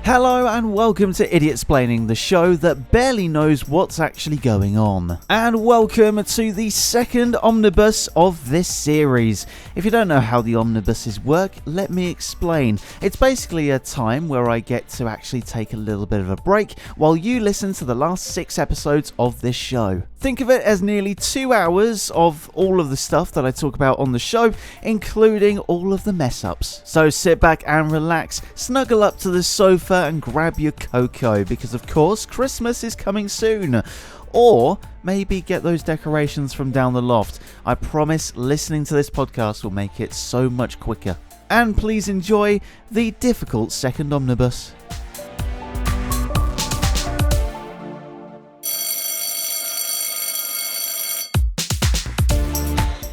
Hello and welcome to Idiot-Splaining, the show that barely knows what's actually going on. And welcome to the second Omnibus of this series. If you don't know how the Omnibuses work, let me explain. It's basically a time where I get to actually take a little bit of a break while you listen to the last 6 episodes of this show. Think of it as nearly 2 hours of all of the stuff that I talk about on the show, including all of the mess-ups. So sit back and relax, snuggle up to the sofa and grab your cocoa, because of course Christmas is coming soon. Or maybe get those decorations from down the loft. I promise listening to this podcast will make it so much quicker. And please enjoy the difficult second omnibus.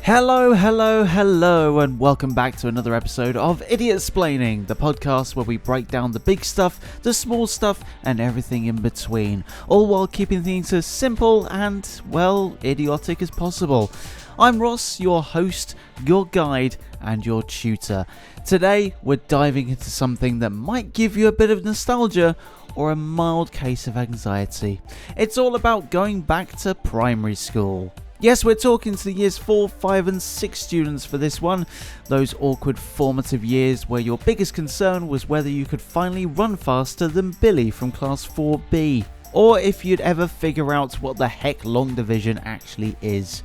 Hello, and welcome back to another episode of Idiot-Splaining, the podcast where we break down the big stuff, the small stuff, and everything in between, all while keeping things as simple and, well, idiotic as possible. I'm Ross, your host, your guide, and your tutor. Today, we're diving into something that might give you a bit of nostalgia or a mild case of anxiety. It's all about going back to primary school. Yes, we're talking to the years 4, 5 and 6 students for this one. Those awkward formative years where your biggest concern was whether you could finally run faster than Billy from class 4B. Or if you'd ever figure out what the heck long division actually is.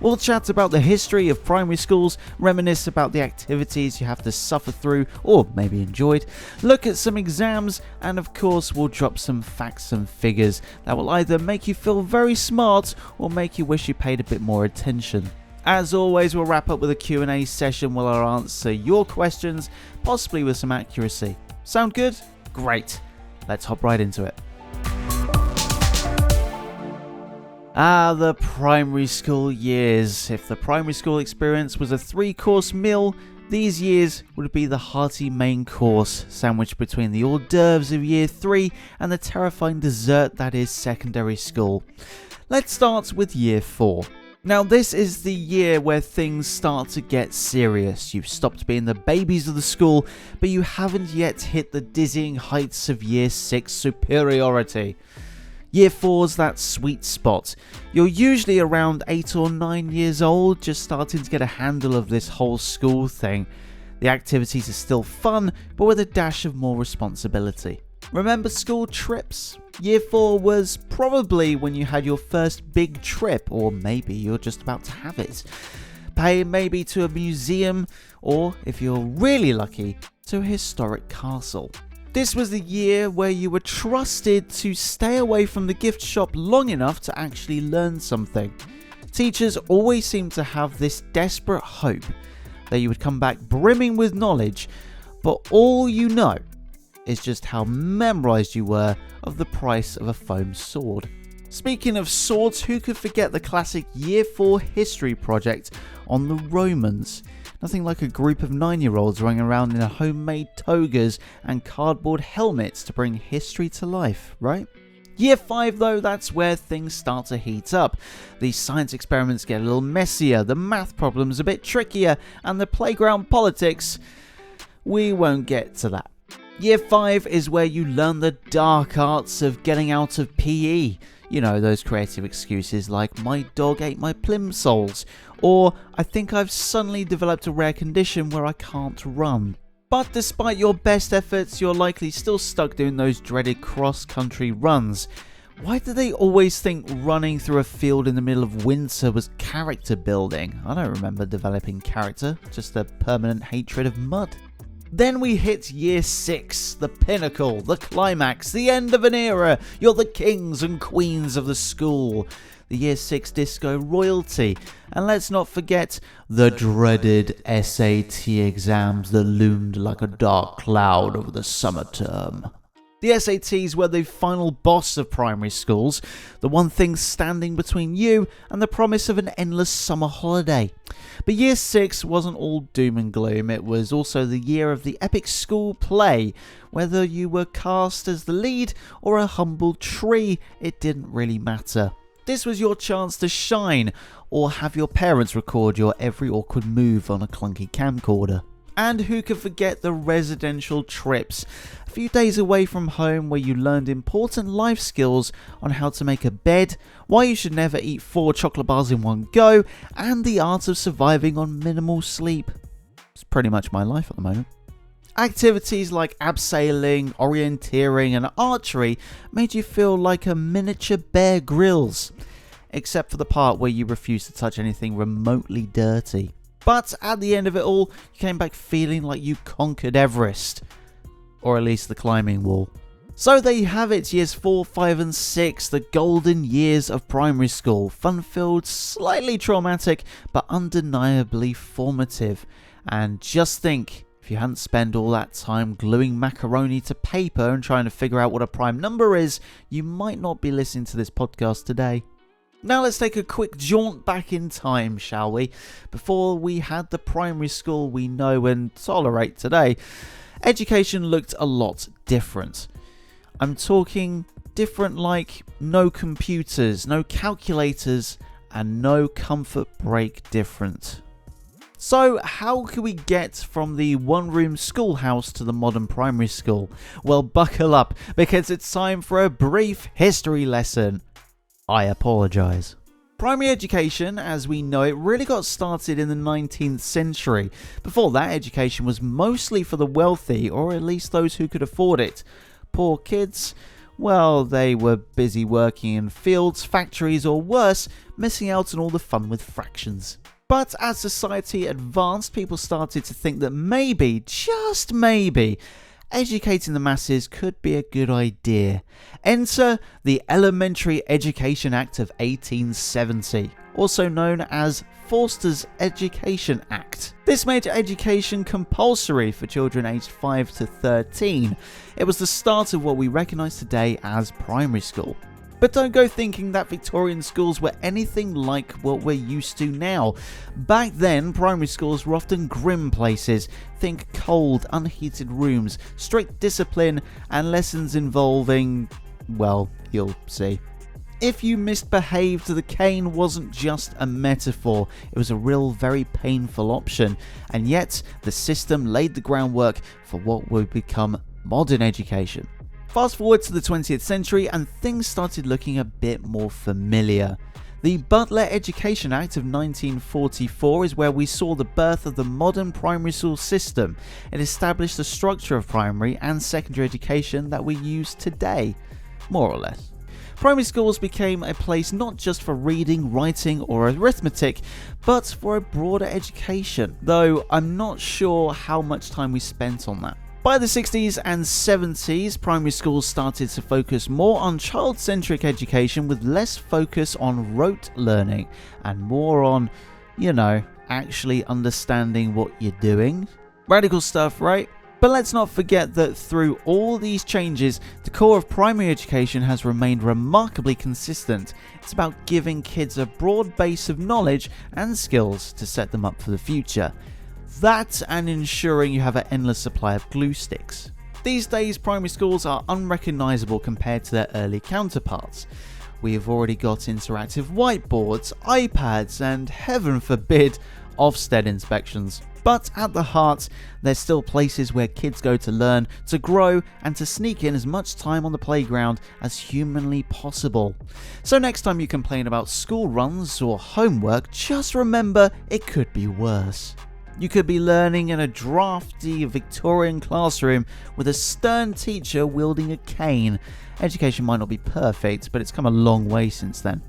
We'll chat about the history of primary schools, reminisce about the activities you have to suffer through, or maybe enjoyed, look at some exams, and of course we'll drop some facts and figures that will either make you feel very smart or make you wish you paid a bit more attention. As always, we'll wrap up with a Q&A session where I'll answer your questions, possibly with some accuracy. Sound good? Great. Let's hop right into it. The primary school years. If the primary school experience was a 3-course meal, these years would be the hearty main course, sandwiched between the hors d'oeuvres of year 3 and the terrifying dessert that is secondary school. Let's start with year 4. Now, this is the year where things start to get serious. You've stopped being the babies of the school, but you haven't yet hit the dizzying heights of year 6 superiority. Year 4's that sweet spot. You're usually around 8 or 9 years old, just starting to get a handle of this whole school thing. The activities are still fun, but with a dash of more responsibility. Remember school trips? Year 4 was probably when you had your first big trip, or maybe you're just about to have it. Maybe to a museum, or if you're really lucky, to a historic castle. This was the year where you were trusted to stay away from the gift shop long enough to actually learn something. Teachers always seemed to have this desperate hope that you would come back brimming with knowledge, but all you know is just how memorized you were of the price of a foam sword. Speaking of swords, who could forget the classic Year 4 history project on the Romans? Nothing like a group of 9-year-olds running around in homemade togas and cardboard helmets to bring history to life, right? Year 5 though, that's where things start to heat up. The science experiments get a little messier, the math problems a bit trickier, and the playground politics, we won't get to that. Year 5 is where you learn the dark arts of getting out of PE. You know, those creative excuses like, my dog ate my plimsolls, or I think I've suddenly developed a rare condition where I can't run. But despite your best efforts, you're likely still stuck doing those dreaded cross-country runs. Why do they always think running through a field in the middle of winter was character building? I don't remember developing character, just a permanent hatred of mud. Then we hit year 6, the pinnacle, the climax, the end of an era. You're the kings and queens of the school. The year 6 disco royalty. And let's not forget the dreaded SAT exams that loomed like a dark cloud over the summer term. The SATs were the final boss of primary schools, the one thing standing between you and the promise of an endless summer holiday. But year 6 wasn't all doom and gloom, it was also the year of the epic school play. Whether you were cast as the lead or a humble tree, it didn't really matter. This was your chance to shine, or have your parents record your every awkward move on a clunky camcorder. And who could forget the residential trips? A few days away from home where you learned important life skills on how to make a bed, why you should never eat 4 chocolate bars in one go, and the art of surviving on minimal sleep. It's pretty much my life at the moment. Activities like abseiling, orienteering and archery made you feel like a miniature Bear Grylls, except for the part where you refused to touch anything remotely dirty. But at the end of it all, you came back feeling like you conquered Everest, or at least the climbing wall. So there you have it, years 4, 5 and 6, the golden years of primary school. Fun-filled, slightly traumatic, but undeniably formative. And just think, if you hadn't spent all that time gluing macaroni to paper and trying to figure out what a prime number is, you might not be listening to this podcast today. Now let's take a quick jaunt back in time, shall we? Before we had the primary school we know and tolerate today, education looked a lot different. I'm talking different like no computers, no calculators, and no comfort break different. So how can we get from the one-room schoolhouse to the modern primary school? Well, buckle up, because it's time for a brief history lesson. I apologise. Primary education, as we know it, really got started in the 19th century. Before that, education was mostly for the wealthy, or at least those who could afford it. Poor kids, well, they were busy working in fields, factories, or worse, missing out on all the fun with fractions. But as society advanced, people started to think that maybe, just maybe, educating the masses could be a good idea. Enter the Elementary Education Act of 1870, also known as Forster's Education Act. This made education compulsory for children aged 5 to 13. It was the start of what we recognise today as primary school. But don't go thinking that Victorian schools were anything like what we're used to now. Back then, primary schools were often grim places. Think cold, unheated rooms, strict discipline, and lessons involving, well, you'll see. If you misbehaved, the cane wasn't just a metaphor, it was a real, very painful option. And yet, the system laid the groundwork for what would become modern education. Fast forward to the 20th century and things started looking a bit more familiar. The Butler Education Act of 1944 is where we saw the birth of the modern primary school system. It established the structure of primary and secondary education that we use today, more or less. Primary schools became a place not just for reading, writing or arithmetic, but for a broader education, though I'm not sure how much time we spent on that. By the 60s and 70s, primary schools started to focus more on child-centric education with less focus on rote learning and more on, actually understanding what you're doing. Radical stuff, right? But let's not forget that through all these changes, the core of primary education has remained remarkably consistent. It's about giving kids a broad base of knowledge and skills to set them up for the future. That and ensuring you have an endless supply of glue sticks. These days, primary schools are unrecognisable compared to their early counterparts. We have already got interactive whiteboards, iPads, and heaven forbid, Ofsted inspections. But at the heart, there's still places where kids go to learn, to grow, and to sneak in as much time on the playground as humanly possible. So next time you complain about school runs or homework, just remember it could be worse. You could be learning in a drafty Victorian classroom with a stern teacher wielding a cane. Education might not be perfect, but it's come a long way since then.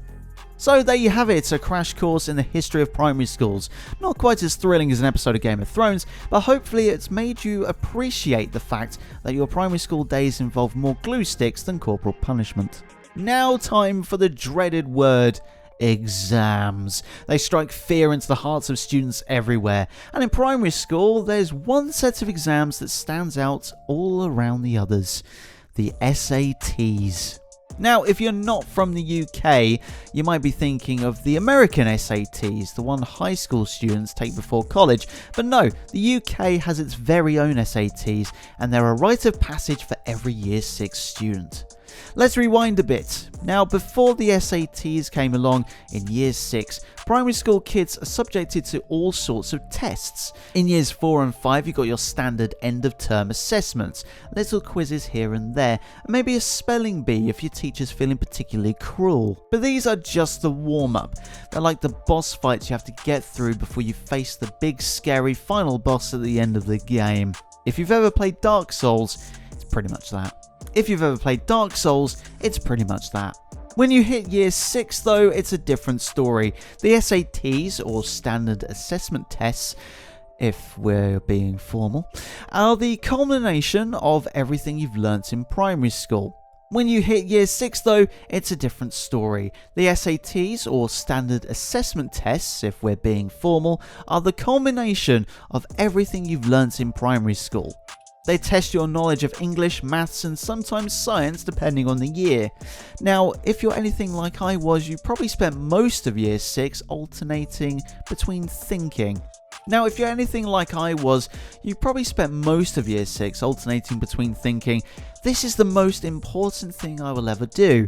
So there you have it, a crash course in the history of primary schools. Not quite as thrilling as an episode of Game of Thrones, but hopefully it's made you appreciate the fact that your primary school days involve more glue sticks than corporal punishment. Now time for the dreaded word, exams. They strike fear into the hearts of students everywhere, and in primary school there's one set of exams that stands out all around the others: the SATs. Now, if you're not from the UK, you might be thinking of the American SATs, the one high school students take before college, but no, the UK has its very own SATs, and they're a rite of passage for every Year 6 student. Let's rewind a bit. Now, before the SATs came along in Year 6, primary school kids are subjected to all sorts of tests. In Years 4 and 5, you got your standard end-of-term assessments, little quizzes here and there, and maybe a spelling bee if your teacher's feeling particularly cruel. But these are just the warm-up. They're like the boss fights you have to get through before you face the big, scary final boss at the end of the game. If you've ever played Dark Souls, it's pretty much that. When you hit Year 6 though, it's a different story. The SATs, or Standard Assessment Tests, if we're being formal, are the culmination of everything you've learnt in primary school. When you hit Year 6 though, it's a different story. The SATs, or Standard Assessment Tests, if we're being formal, are the culmination of everything you've learnt in primary school. They test your knowledge of English, maths, and sometimes science depending on the year. Now, if you're anything like I was, you probably spent most of Year 6 alternating between thinking. This is the most important thing I will ever do,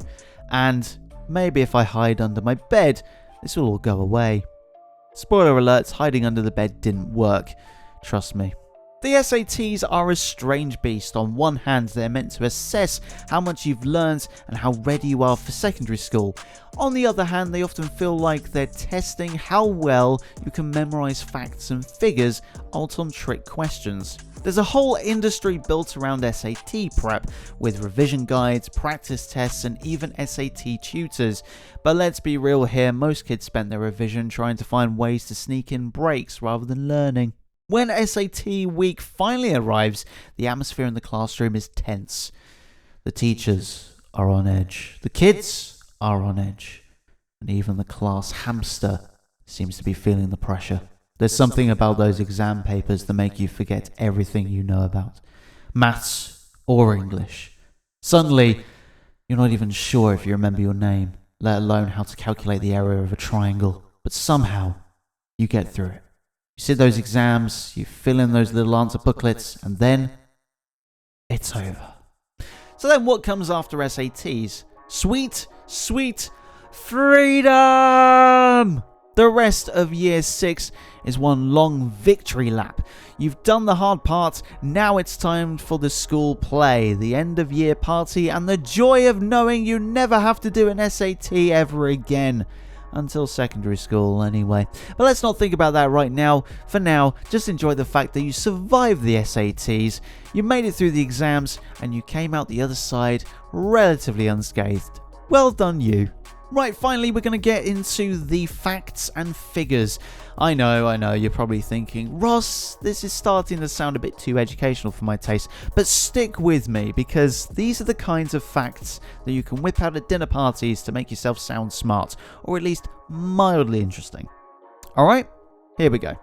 and maybe if I hide under my bed, this will all go away. Spoiler alert, hiding under the bed didn't work. Trust me. The SATs are a strange beast. On one hand, they're meant to assess how much you've learned and how ready you are for secondary school. On the other hand, they often feel like they're testing how well you can memorize facts and figures out on trick questions. There's a whole industry built around SAT prep, with revision guides, practice tests, and even SAT tutors. But let's be real here, most kids spent their revision trying to find ways to sneak in breaks rather than learning. When SAT week finally arrives, the atmosphere in the classroom is tense. The teachers are on edge. The kids are on edge. And even the class hamster seems to be feeling the pressure. There's something about those exam papers that make you forget everything you know about. Maths or English. Suddenly, you're not even sure if you remember your name, let alone how to calculate the area of a triangle. But somehow, you get through it. You sit those exams, you fill in those little answer booklets, and then it's over. So then what comes after SATs? Sweet, sweet freedom! The rest of Year 6 is one long victory lap. You've done the hard part, now it's time for the school play, the end of year party, and the joy of knowing you never have to do an SAT ever again. Until secondary school, anyway. But let's not think about that right now. For now, just enjoy the fact that you survived the SATs, you made it through the exams, and you came out the other side relatively unscathed. Well done, you. Right, finally, we're going to get into the facts and figures. I know, you're probably thinking, Ross, this is starting to sound a bit too educational for my taste, but stick with me, because these are the kinds of facts that you can whip out at dinner parties to make yourself sound smart, or at least mildly interesting. Alright, here we go.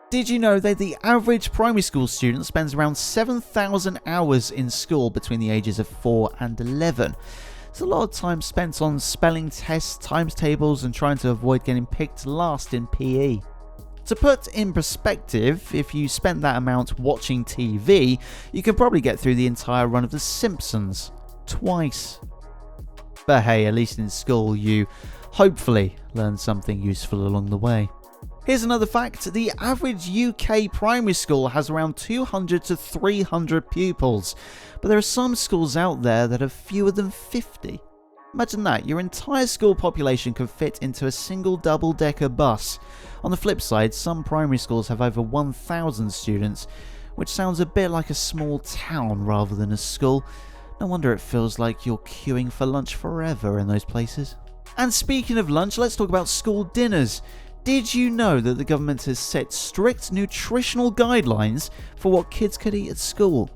Did you know that the average primary school student spends around 7,000 hours in school between the ages of 4 and 11? It's a lot of time spent on spelling tests, times tables, and trying to avoid getting picked last in PE. To put in perspective, if you spent that amount watching TV, you could probably get through the entire run of The Simpsons twice. But hey, at least in school you hopefully learned something useful along the way. Here's another fact. The average UK primary school has around 200 to 300 pupils, but there are some schools out there that have fewer than 50. Imagine that, your entire school population could fit into a single double-decker bus. On the flip side, some primary schools have over 1,000 students, which sounds a bit like a small town rather than a school. No wonder it feels like you're queuing for lunch forever in those places. And speaking of lunch, let's talk about school dinners. Did you know that the government has set strict nutritional guidelines for what kids could eat at school?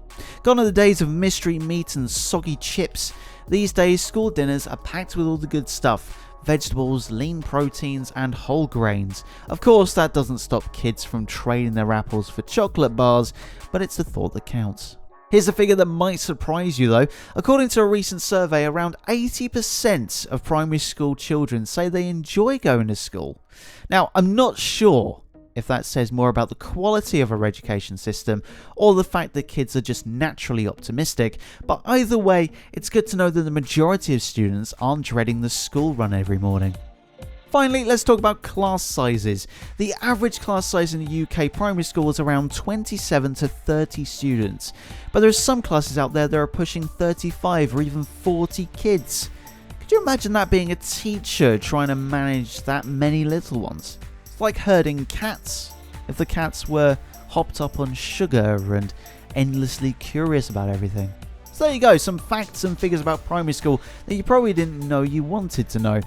Gone are the days of mystery meat and soggy chips. These days, school dinners are packed with all the good stuff. Vegetables, lean proteins, and whole grains. Of course, that doesn't stop kids from trading their apples for chocolate bars, but it's the thought that counts. Here's a figure that might surprise you though. According to a recent survey, around 80% of primary school children say they enjoy going to school. Now, I'm not sure if that says more about the quality of our education system or the fact that kids are just naturally optimistic, but either way, it's good to know that the majority of students aren't dreading the school run every morning. Finally, let's talk about class sizes. The average class size in the UK primary school is around 27 to 30 students, but there are some classes out there that are pushing 35 or even 40 kids. Could you imagine that being a teacher trying to manage that many little ones? It's like herding cats, if the cats were hopped up on sugar and endlessly curious about everything. So there you go, some facts and figures about primary school that you probably didn't know you wanted to know.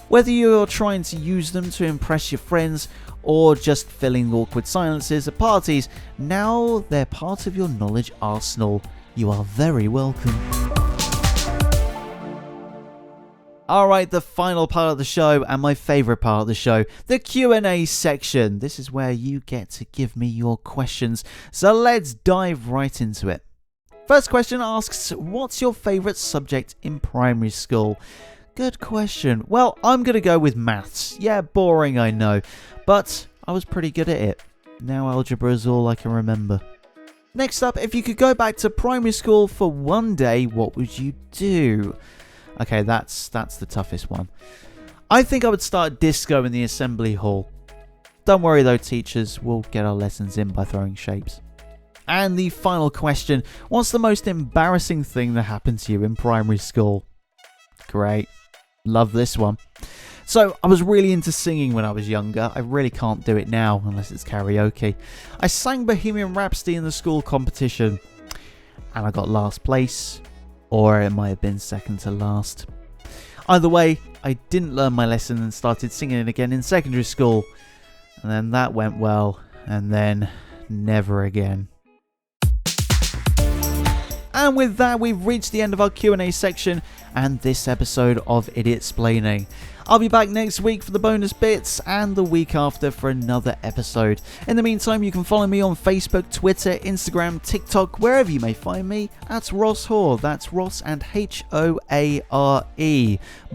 Whether you're trying to use them to impress your friends or just filling awkward silences at parties, now they're part of your knowledge arsenal. You are very welcome. Alright, the final part of the show and my favourite part of the show, the Q&A section. This is where you get to give me your questions, so let's dive right into it. First question asks, what's your favourite subject in primary school? Good question. Well, I'm going to go with maths. Yeah, boring, I know, but I was pretty good at it. Now algebra is all I can remember. Next up, if you could go back to primary school for one day, what would you do? Okay, that's the toughest one. I think I would start disco in the assembly hall. Don't worry though, teachers, we'll get our lessons in by throwing shapes. And the final question, what's the most embarrassing thing that happened to you in primary school? Great. Love this one. So, I was really into singing when I was younger. I really can't do it now unless it's karaoke. I sang Bohemian Rhapsody in the school competition and I got last place, or it might have been second to last. Either way, I didn't learn my lesson and started singing it again in secondary school, and then that went well, and then never again. And with that, we've reached the end of our Q&A section and this episode of Idiot-Splaining. I'll be back next week for the bonus bits and the week after for another episode. In the meantime, you can follow me on Facebook, Twitter, Instagram, TikTok, wherever you may find me, at Ross Hoare. That's Ross and Hoare.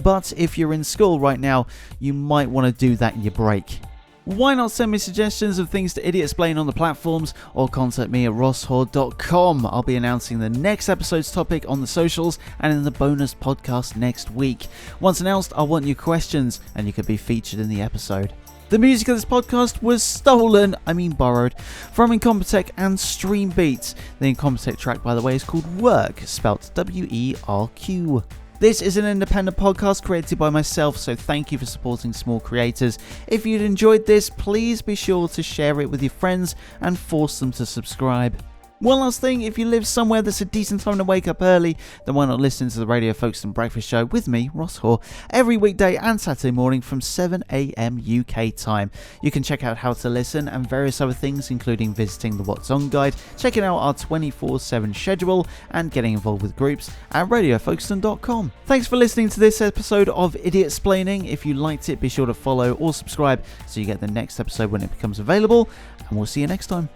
But if you're in school right now, you might want to do that in your break. Why not send me suggestions of things to Idiot-Splain on the platforms or contact me at rosshoare.com. I'll be announcing the next episode's topic on the socials and in the bonus podcast next week. Once announced, I want your questions and you could be featured in the episode. The music of this podcast was borrowed, from Incompetech and Stream Beats. The Incompetech track, by the way, is called Werq, spelt W-E-R-Q. This is an independent podcast created by myself, so thank you for supporting small creators. If you'd enjoyed this, please be sure to share it with your friends and force them to subscribe. One last thing, if you live somewhere that's a decent time to wake up early, then why not listen to the Radio Folkestone Breakfast Show with me, Ross Hoare, every weekday and Saturday morning from 7 AM UK time. You can check out how to listen and various other things, including visiting the What's On guide, checking out our 24/7 schedule, and getting involved with groups at radiofolkstone.com. Thanks for listening to this episode of Idiot-Splaining. If you liked it, be sure to follow or subscribe so you get the next episode when it becomes available, and we'll see you next time.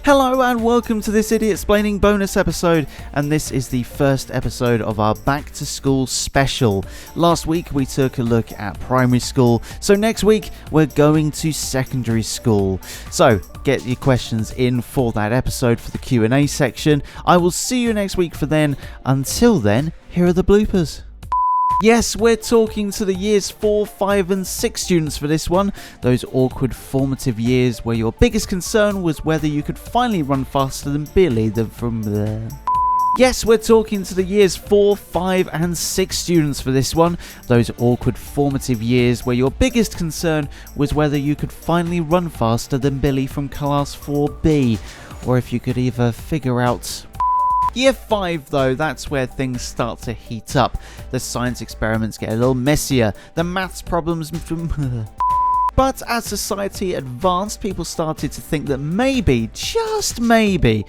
Hello and welcome to this Idiot-Splaining bonus episode, and this is the first episode of our Back to School special. Last week we took a look at primary school, so next week we're going to secondary school. So get your questions in for that episode for the Q&A section. I will see you next week for then. Until then, here are the bloopers. Yes, we're talking to the years 4, 5 and 6 students for this one. Those awkward formative years where your biggest concern was whether you could finally run faster than Billy from there. Yes, we're talking to the years 4, 5 and 6 students for this one. Those awkward formative years where your biggest concern was whether you could finally run faster than Billy from class 4B. Or if you could either figure out... Year 5 though, that's where things start to heat up. The science experiments get a little messier. The maths problems... But as society advanced, people started to think that maybe, just maybe,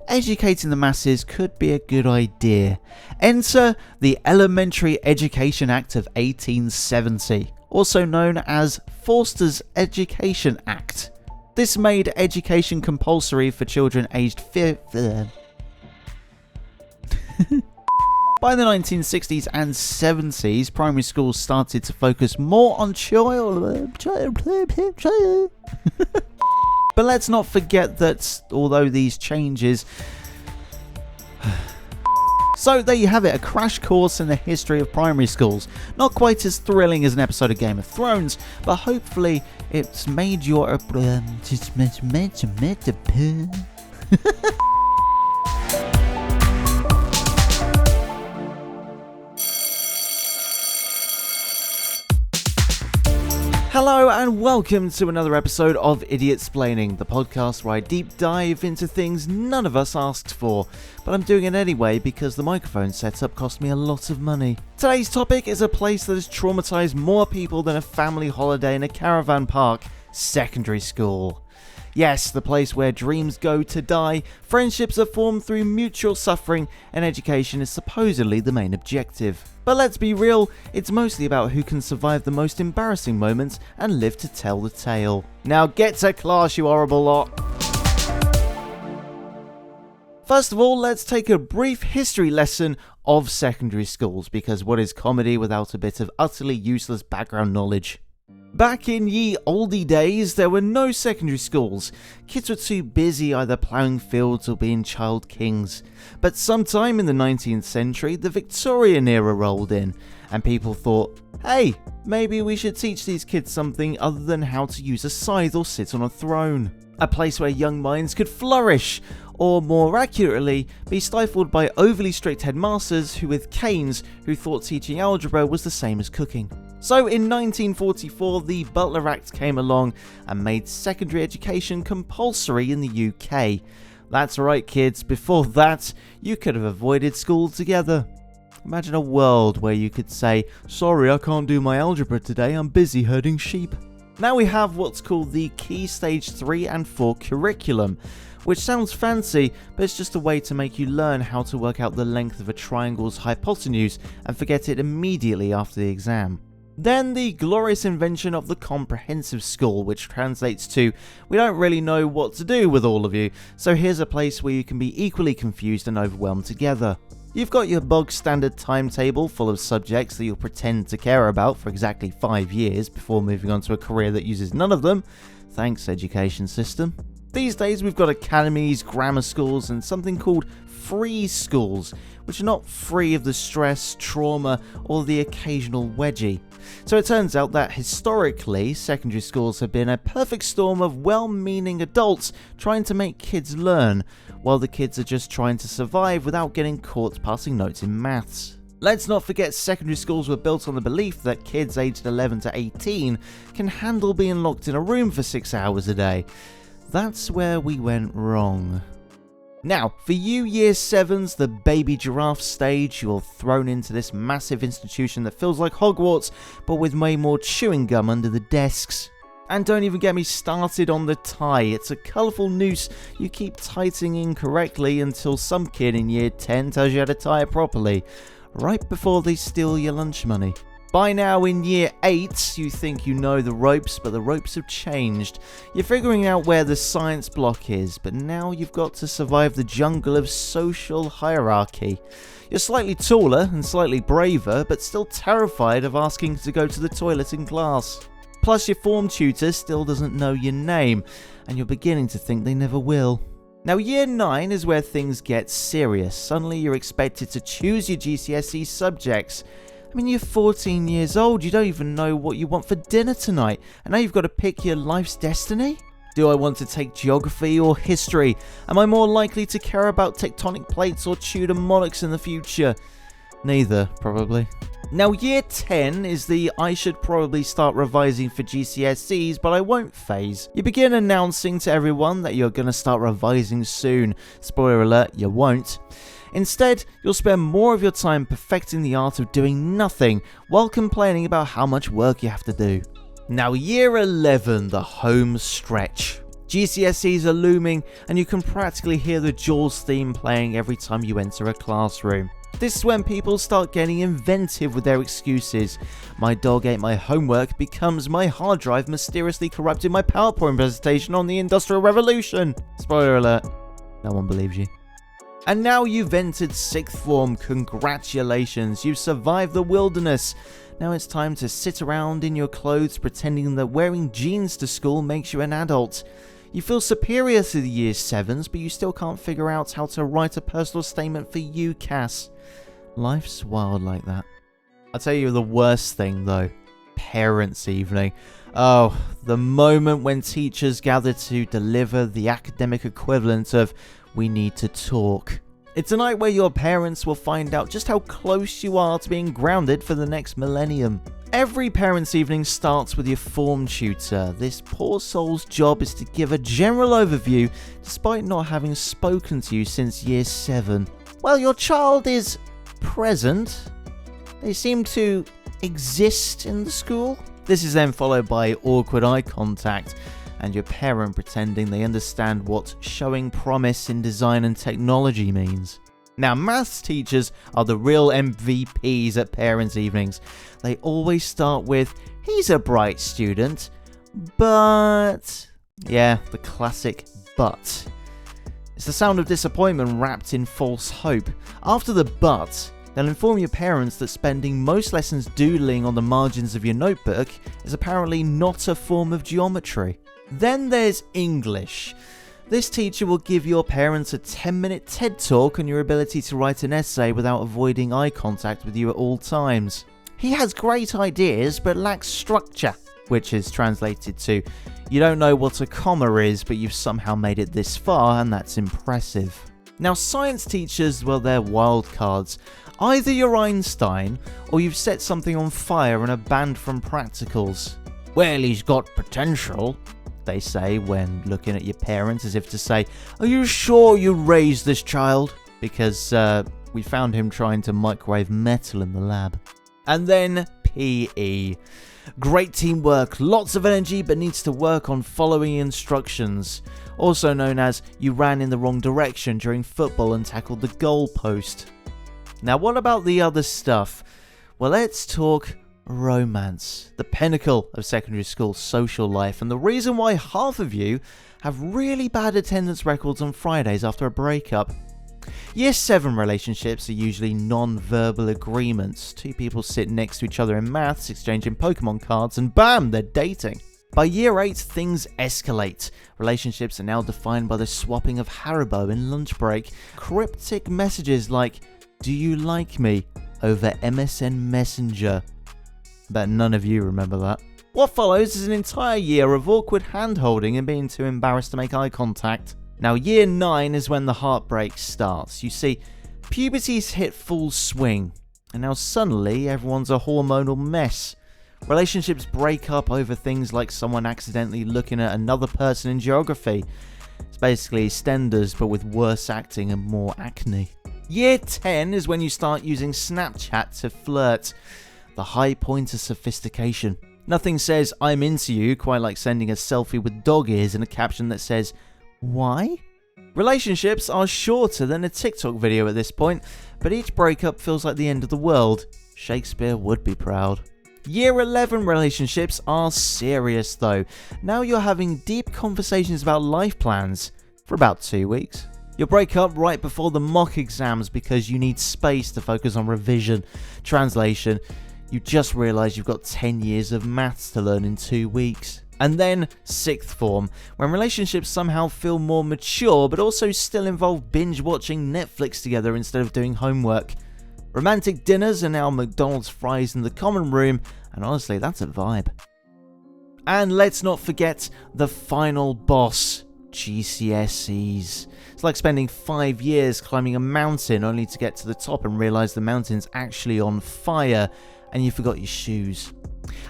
educating the masses could be a good idea. Enter the Elementary Education Act of 1870, also known as Forster's Education Act. This made education compulsory for children aged 5... By the 1960s and 70s, primary schools started to focus more on child. But let's not forget that although these changes... So there you have it, a crash course in the history of primary schools. Not quite as thrilling as an episode of Game of Thrones, but hopefully it's made your... Hello and welcome to another episode of Idiotsplaining, the podcast where I deep dive into things none of us asked for, but I'm doing it anyway because the microphone setup cost me a lot of money. Today's topic is a place that has traumatized more people than a family holiday in a caravan park: secondary school. Yes, the place where dreams go to die, friendships are formed through mutual suffering, and education is supposedly the main objective. But let's be real, it's mostly about who can survive the most embarrassing moments and live to tell the tale. Now get to class, you horrible lot! First of all, let's take a brief history lesson of secondary schools, because what is comedy without a bit of utterly useless background knowledge? Back in ye oldie days, there were no secondary schools. Kids were too busy either ploughing fields or being child kings. But sometime in the 19th century, the Victorian era rolled in, and people thought, hey, maybe we should teach these kids something other than how to use a scythe or sit on a throne. A place where young minds could flourish, or more accurately, be stifled by overly strict headmasters with canes who thought teaching algebra was the same as cooking. So in 1944, the Butler Act came along and made secondary education compulsory in the UK. That's right, kids, before that, you could have avoided school altogether. Imagine a world where you could say, sorry, I can't do my algebra today, I'm busy herding sheep. Now we have what's called the Key Stage 3 and 4 curriculum, which sounds fancy, but it's just a way to make you learn how to work out the length of a triangle's hypotenuse and forget it immediately after the exam. Then the glorious invention of the comprehensive school, which translates to, we don't really know what to do with all of you, so here's a place where you can be equally confused and overwhelmed together. You've got your bog standard timetable full of subjects that you'll pretend to care about for exactly 5 years before moving on to a career that uses none of them. Thanks, education system. These days we've got academies, grammar schools, and something called free schools, which are not free of the stress, trauma, or the occasional wedgie. So it turns out that historically, secondary schools have been a perfect storm of well-meaning adults trying to make kids learn, while the kids are just trying to survive without getting caught passing notes in maths. Let's not forget secondary schools were built on the belief that kids aged 11 to 18 can handle being locked in a room for 6 hours a day. That's where we went wrong. Now, for you Year 7s, the baby giraffe stage, you're thrown into this massive institution that feels like Hogwarts, but with way more chewing gum under the desks. And don't even get me started on the tie. It's a colourful noose you keep tightening incorrectly until some kid in Year 10 tells you how to tie it properly, right before they steal your lunch money. By now in Year 8, you think you know the ropes, but the ropes have changed. You're figuring out where the science block is, but now you've got to survive the jungle of social hierarchy. You're slightly taller and slightly braver, but still terrified of asking to go to the toilet in class. Plus your form tutor still doesn't know your name, and you're beginning to think they never will. Now Year 9 is where things get serious. Suddenly you're expected to choose your GCSE subjects. I mean, you're 14 years old, you don't even know what you want for dinner tonight, and now you've got to pick your life's destiny? Do I want to take geography or history? Am I more likely to care about tectonic plates or Tudor monarchs in the future? Neither, probably. Now Year 10 is the I should probably start revising for GCSEs, but I won't phase. You begin announcing to everyone that you're going to start revising soon. Spoiler alert, you won't. Instead, you'll spend more of your time perfecting the art of doing nothing while complaining about how much work you have to do. Now Year 11, the home stretch. GCSEs are looming and you can practically hear the Jaws theme playing every time you enter a classroom. This is when people start getting inventive with their excuses. My dog ate my homework becomes my hard drive mysteriously corrupted my PowerPoint presentation on the Industrial Revolution. Spoiler alert, no one believes you. And now you've entered 6th form, congratulations, you've survived the wilderness. Now it's time to sit around in your clothes pretending that wearing jeans to school makes you an adult. You feel superior to the year 7s, but you still can't figure out how to write a personal statement for UCAS. Life's wild like that. I'll tell you the worst thing though. Parents' evening. Oh, the moment when teachers gather to deliver the academic equivalent of "we need to talk." It's a night where your parents will find out just how close you are to being grounded for the next millennium. Every parents' evening starts with your form tutor. This poor soul's job is to give a general overview despite not having spoken to you since year 7. Well, your child is present. They seem to exist in the school. This is then followed by awkward eye contact and your parent pretending they understand what showing promise in design and technology means. Now, maths teachers are the real MVPs at parents' evenings. They always start with, "He's a bright student, but..." Yeah, the classic "but." It's the sound of disappointment wrapped in false hope. After the "but," they'll inform your parents that spending most lessons doodling on the margins of your notebook is apparently not a form of geometry. Then there's English. This teacher will give your parents a 10-minute TED talk on your ability to write an essay without avoiding eye contact with you at all times. He has great ideas but lacks structure, which is translated to, you don't know what a comma is, but you've somehow made it this far, and that's impressive. Now, science teachers, well, they're wild cards. Either you're Einstein, or you've set something on fire and are banned from practicals. "Well, he's got potential," they say when looking at your parents as if to say, "Are you sure you raised this child?" Because we found him trying to microwave metal in the lab. And then PE. Great teamwork, lots of energy, but needs to work on following instructions. Also known as you ran in the wrong direction during football and tackled the goal post. Now, what about the other stuff? Well, let's talk romance, the pinnacle of secondary school social life, and the reason why half of you have really bad attendance records on Fridays after a breakup. Year 7 relationships are usually non-verbal agreements. Two people sit next to each other in maths, exchanging Pokemon cards, and bam, they're dating. By year 8, things escalate. Relationships are now defined by the swapping of Haribo in lunch break, cryptic messages like, "Do you like me?" over MSN Messenger. Bet none of you remember that. What follows is an entire year of awkward hand-holding and being too embarrassed to make eye contact. Now, year 9 is when the heartbreak starts. You see, puberty's hit full swing, and now suddenly everyone's a hormonal mess. Relationships break up over things like someone accidentally looking at another person in geography. It's basically EastEnders, but with worse acting and more acne. Year 10 is when you start using Snapchat to flirt. The high point of sophistication. Nothing says "I'm into you" quite like sending a selfie with dog ears and a caption that says, "Why?" Relationships are shorter than a TikTok video at this point, but each breakup feels like the end of the world. Shakespeare would be proud. Year 11 relationships are serious though. Now you're having deep conversations about life plans for about 2 weeks. You'll break up right before the mock exams because you need space to focus on revision, translation. You just realise you've got 10 years of maths to learn in 2 weeks. And then 6th form, when relationships somehow feel more mature but also still involve binge watching Netflix together instead of doing homework. Romantic dinners are now McDonald's fries in the common room, and honestly, that's a vibe. And let's not forget the final boss, GCSEs. It's like spending 5 years climbing a mountain only to get to the top and realise the mountain's actually on fire and you forgot your shoes.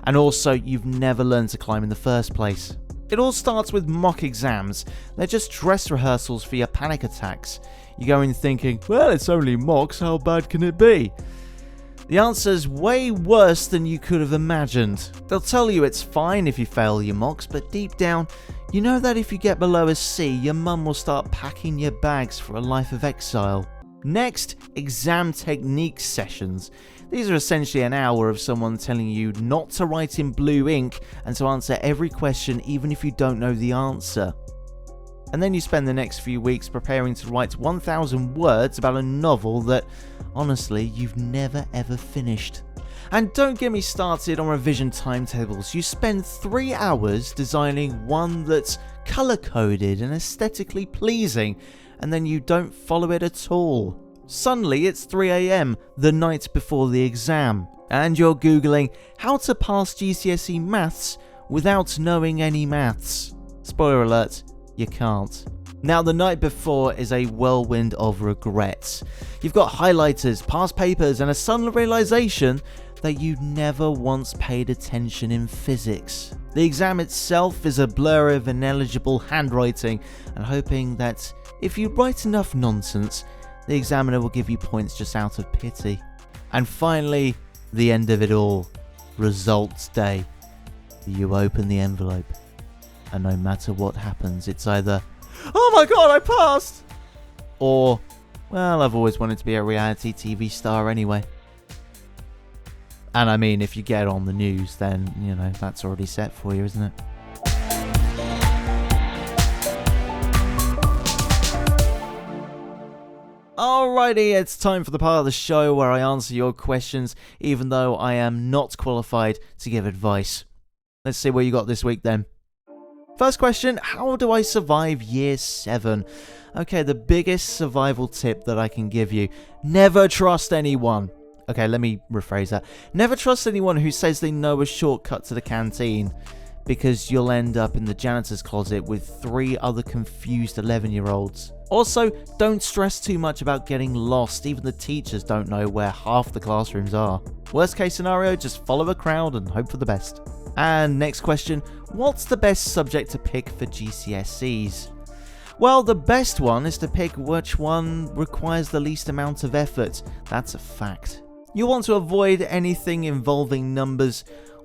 And also, you've never learned to climb in the first place. It all starts with mock exams. They're just dress rehearsals for your panic attacks. You go in thinking, well, it's only mocks, how bad can it be? The answer's way worse than you could have imagined. They'll tell you it's fine if you fail your mocks, but deep down, you know that if you get below a C, your mum will start packing your bags for a life of exile. Next, exam techniques sessions. These are essentially an hour of someone telling you not to write in blue ink and to answer every question even if you don't know the answer. And then you spend the next few weeks preparing to write 1,000 words about a novel that, honestly, you've never ever finished. And don't get me started on revision timetables. You spend 3 hours designing one that's colour-coded and aesthetically pleasing, and then you don't follow it at all. Suddenly it's 3 a.m, the night before the exam, and you're Googling how to pass GCSE maths without knowing any maths. Spoiler alert, you can't. Now, the night before is a whirlwind of regrets. You've got highlighters, past papers, and a sudden realization that you never once paid attention in physics. The exam itself is a blur of ineligible handwriting, and hoping that if you write enough nonsense, the examiner will give you points just out of pity. And finally, the end of it all, results day. You open the envelope, and no matter what happens, it's either, "Oh my god, I passed!" or, "Well, I've always wanted to be a reality TV star anyway." And I mean, if you get on the news, then, you know, that's already set for you, isn't it? Alrighty, it's time for the part of the show where I answer your questions, even though I am not qualified to give advice. Let's see what you got this week then. First question, how do I survive year 7? Okay, the biggest survival tip that I can give you, never trust anyone. Okay, let me rephrase that. Never trust anyone who says they know a shortcut to the canteen, because you'll end up in the janitor's closet with 3 other confused 11-year-olds. Also, don't stress too much about getting lost. Even the teachers don't know where half the classrooms are. Worst case scenario, just follow a crowd and hope for the best. And next question, what's the best subject to pick for GCSEs? Well, the best one is to pick which one requires the least amount of effort. That's a fact. You want to avoid anything involving numbers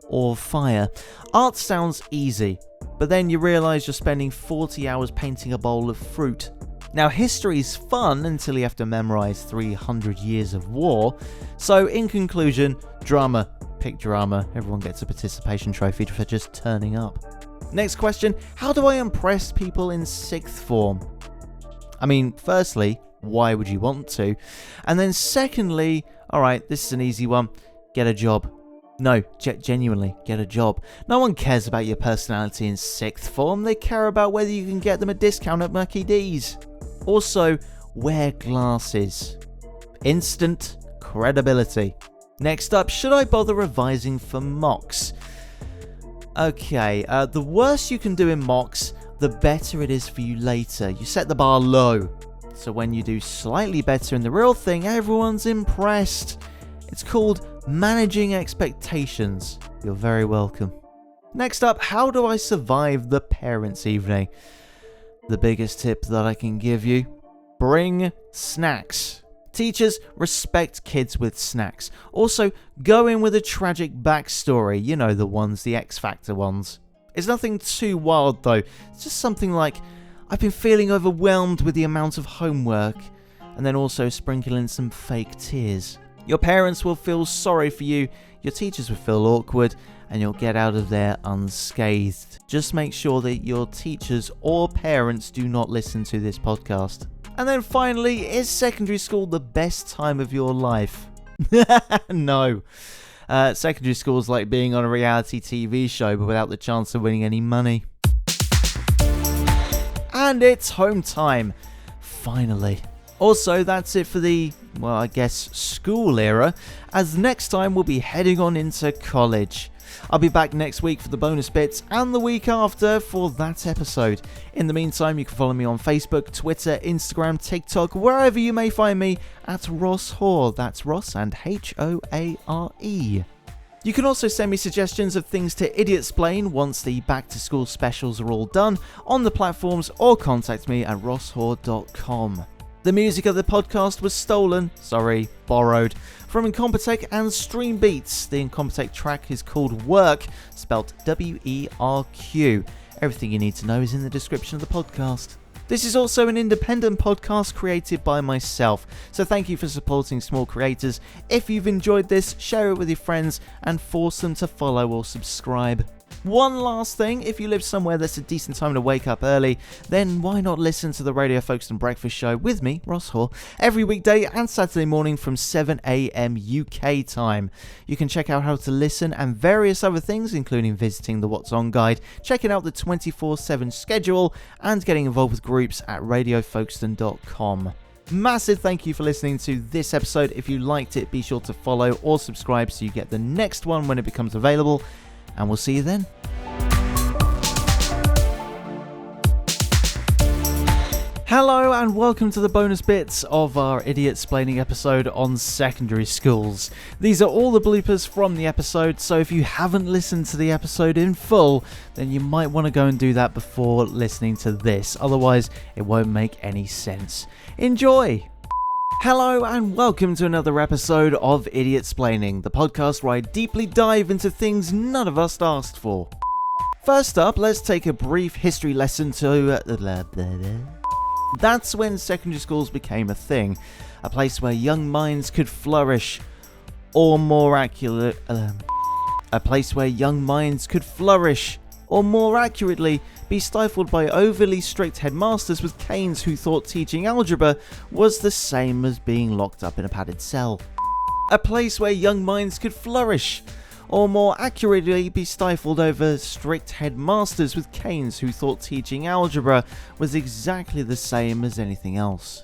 or fire. Art sounds easy, but then you realise you're spending 40 hours painting a bowl of fruit. Now, history's fun until you have to memorise 300 years of war. So, in conclusion, drama. Pick drama. Everyone gets a participation trophy for just turning up. Next question, how do I impress people in 6th form? I mean, firstly, why would you want to? And then secondly, alright, this is an easy one, get a job. No, genuinely, get a job. No one cares about your personality in 6th form, they care about whether you can get them a discount at Mackie D's. Also, wear glasses. Instant credibility. Next up, should I bother revising for mocks? Okay, the worse you can do in mocks, the better it is for you later. You set the bar low, so when you do slightly better in the real thing, everyone's impressed. It's called managing expectations. You're very welcome. Next up, how do I survive the parents' evening? The biggest tip that I can give you, bring snacks. Teachers, respect kids with snacks. Also, go in with a tragic backstory. You know, the ones, the X Factor ones. It's nothing too wild though. It's just something like, I've been feeling overwhelmed with the amount of homework. And then also sprinkle in some fake tears. Your parents will feel sorry for you, your teachers will feel awkward, and you'll get out of there unscathed. Just make sure that your teachers or parents do not listen to this podcast. And then finally, is secondary school the best time of your life? No. Secondary school is like being on a reality TV show, but without the chance of winning any money. And it's home time. Finally. Also, that's it for the, well, I guess, school era, as next time we'll be heading on into college. I'll be back next week for the bonus bits and the week after for that episode. In the meantime, you can follow me on Facebook, Twitter, Instagram, TikTok, wherever you may find me at Ross Hoare. That's Ross and Hoare. You can also send me suggestions of things to idiot-splain once the back to school specials are all done on the platforms, or contact me at rosshoare.com. The music of the podcast was borrowed, from Incompetech and Stream Beats. The Incompetech track is called Werq, spelt W-E-R-Q. Everything you need to know is in the description of the podcast. This is also an independent podcast created by myself, so thank you for supporting small creators. If you've enjoyed this, share it with your friends and force them to follow or subscribe. One last thing, if you live somewhere that's a decent time to wake up early, then why not listen to the Radio Folkestone Breakfast Show with me, Ross Hoare, every weekday and Saturday morning from 7 a.m. UK time. You can check out how to listen and various other things, including visiting the What's On guide, checking out the 24/7 schedule, and getting involved with groups at radiofolkstone.com. Massive thank you for listening to this episode. If you liked it, be sure to follow or subscribe so you get the next one when it becomes available. And we'll see you then. Hello and welcome to the bonus bits of our Idiot-splaining episode on secondary schools. These are all the bloopers from the episode, so if you haven't listened to the episode in full, then you might want to go and do that before listening to this, otherwise it won't make any sense. Enjoy! Hello and welcome to another episode of Idiot-splaining, the podcast where I deeply dive into things none of us asked for. First up, let's take a brief history lesson to... That's when secondary schools became a thing, a place where young minds could flourish, or more accurately, be stifled by overly strict headmasters with canes who thought teaching algebra was the same as being locked up in a padded cell. A place where young minds could flourish, or more accurately be stifled over strict headmasters with canes who thought teaching algebra was exactly the same as anything else.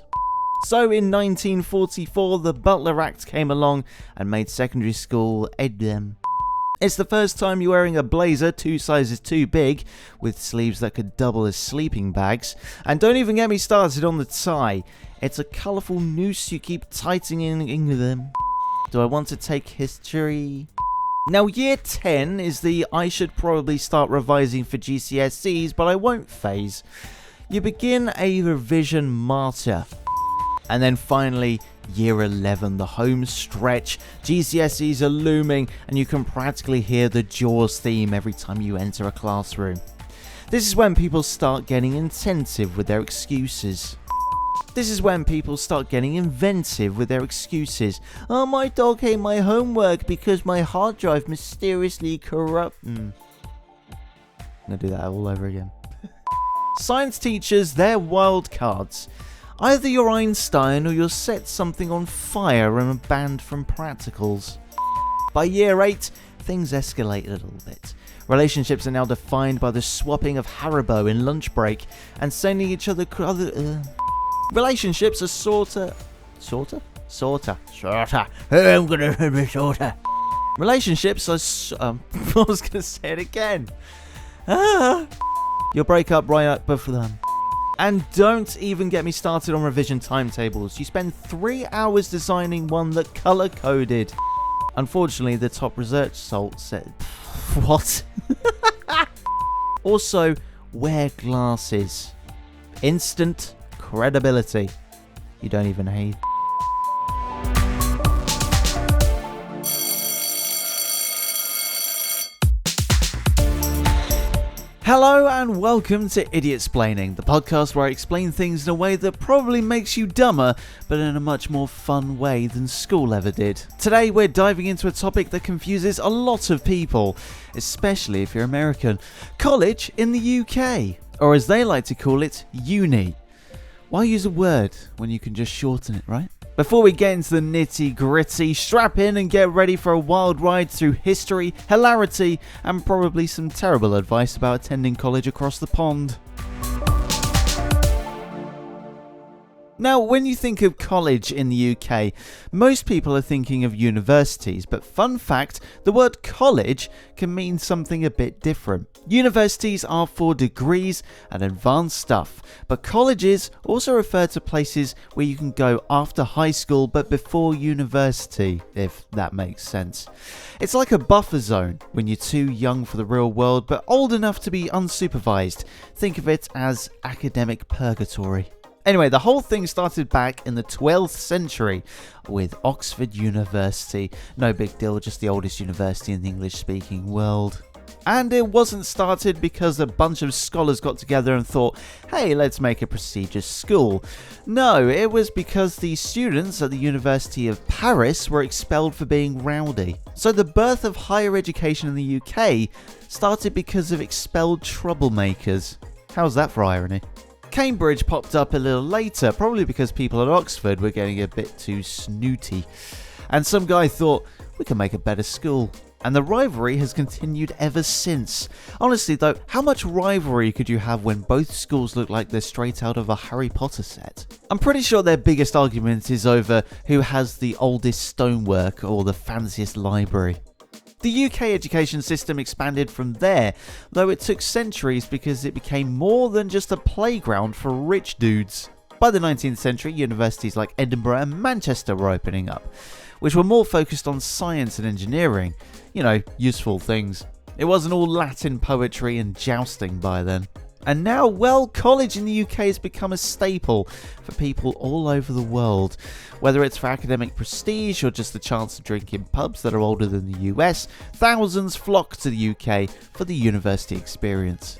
So in 1944, the Butler Act came along and made secondary school It's the first time you're wearing a blazer 2 sizes too big, with sleeves that could double as sleeping bags. And don't even get me started on the tie. It's a colourful noose you keep tightening them. Do I want to take history? Now year 10 is the I should probably start revising for GCSEs, but I won't phase. You begin a revision martyr. And then finally, year 11, the home stretch. GCSEs are looming, and you can practically hear the Jaws theme every time you enter a classroom. This is when people start getting inventive with their excuses. Oh, my dog ate my homework because my hard drive mysteriously corrupt. I'm gonna do that all over again. Science teachers, they're wild cards. Either you're Einstein or you'll set something on fire and are banned from practicals. By year 8, things escalate a little bit. Relationships are now defined by the swapping of Haribo in lunch break and sending each other relationships are sorta. I'm gonna be sorta. Relationships are I was gonna say it again. You'll break up right up both of them. And don't even get me started on revision timetables. You spend 3 hours designing one that color-coded. Unfortunately, the top research result said... What? Also, wear glasses. Instant credibility. You don't even hate. Hello and welcome to Idiot-splaining, the podcast where I explain things in a way that probably makes you dumber, but in a much more fun way than school ever did. Today we're diving into a topic that confuses a lot of people, especially if you're American. College in the UK, or as they like to call it, uni. Why use a word when you can just shorten it, right? Before we get into the nitty-gritty, strap in and get ready for a wild ride through history, hilarity, and probably some terrible advice about attending college across the pond. Now, when you think of college in the UK, most people are thinking of universities, but fun fact, the word college can mean something a bit different. Universities are for degrees and advanced stuff, but colleges also refer to places where you can go after high school but before university, if that makes sense. It's like a buffer zone when you're too young for the real world but old enough to be unsupervised. Think of it as academic purgatory. Anyway, the whole thing started back in the 12th century with Oxford University. No big deal, just the oldest university in the English-speaking world. And it wasn't started because a bunch of scholars got together and thought, hey, let's make a prestigious school. No, it was because the students at the University of Paris were expelled for being rowdy. So the birth of higher education in the UK started because of expelled troublemakers. How's that for irony? Cambridge popped up a little later, probably because people at Oxford were getting a bit too snooty. And some guy thought, we can make a better school. And the rivalry has continued ever since. Honestly though, how much rivalry could you have when both schools look like they're straight out of a Harry Potter set? I'm pretty sure their biggest argument is over who has the oldest stonework or the fanciest library. The UK education system expanded from there, though it took centuries because it became more than just a playground for rich dudes. By the 19th century, universities like Edinburgh and Manchester were opening up, which were more focused on science and engineering. You know, useful things. It wasn't all Latin poetry and jousting by then. And now, well, college in the UK has become a staple for people all over the world. Whether it's for academic prestige or just the chance to drink in pubs that are older than the US, thousands flock to the UK for the university experience.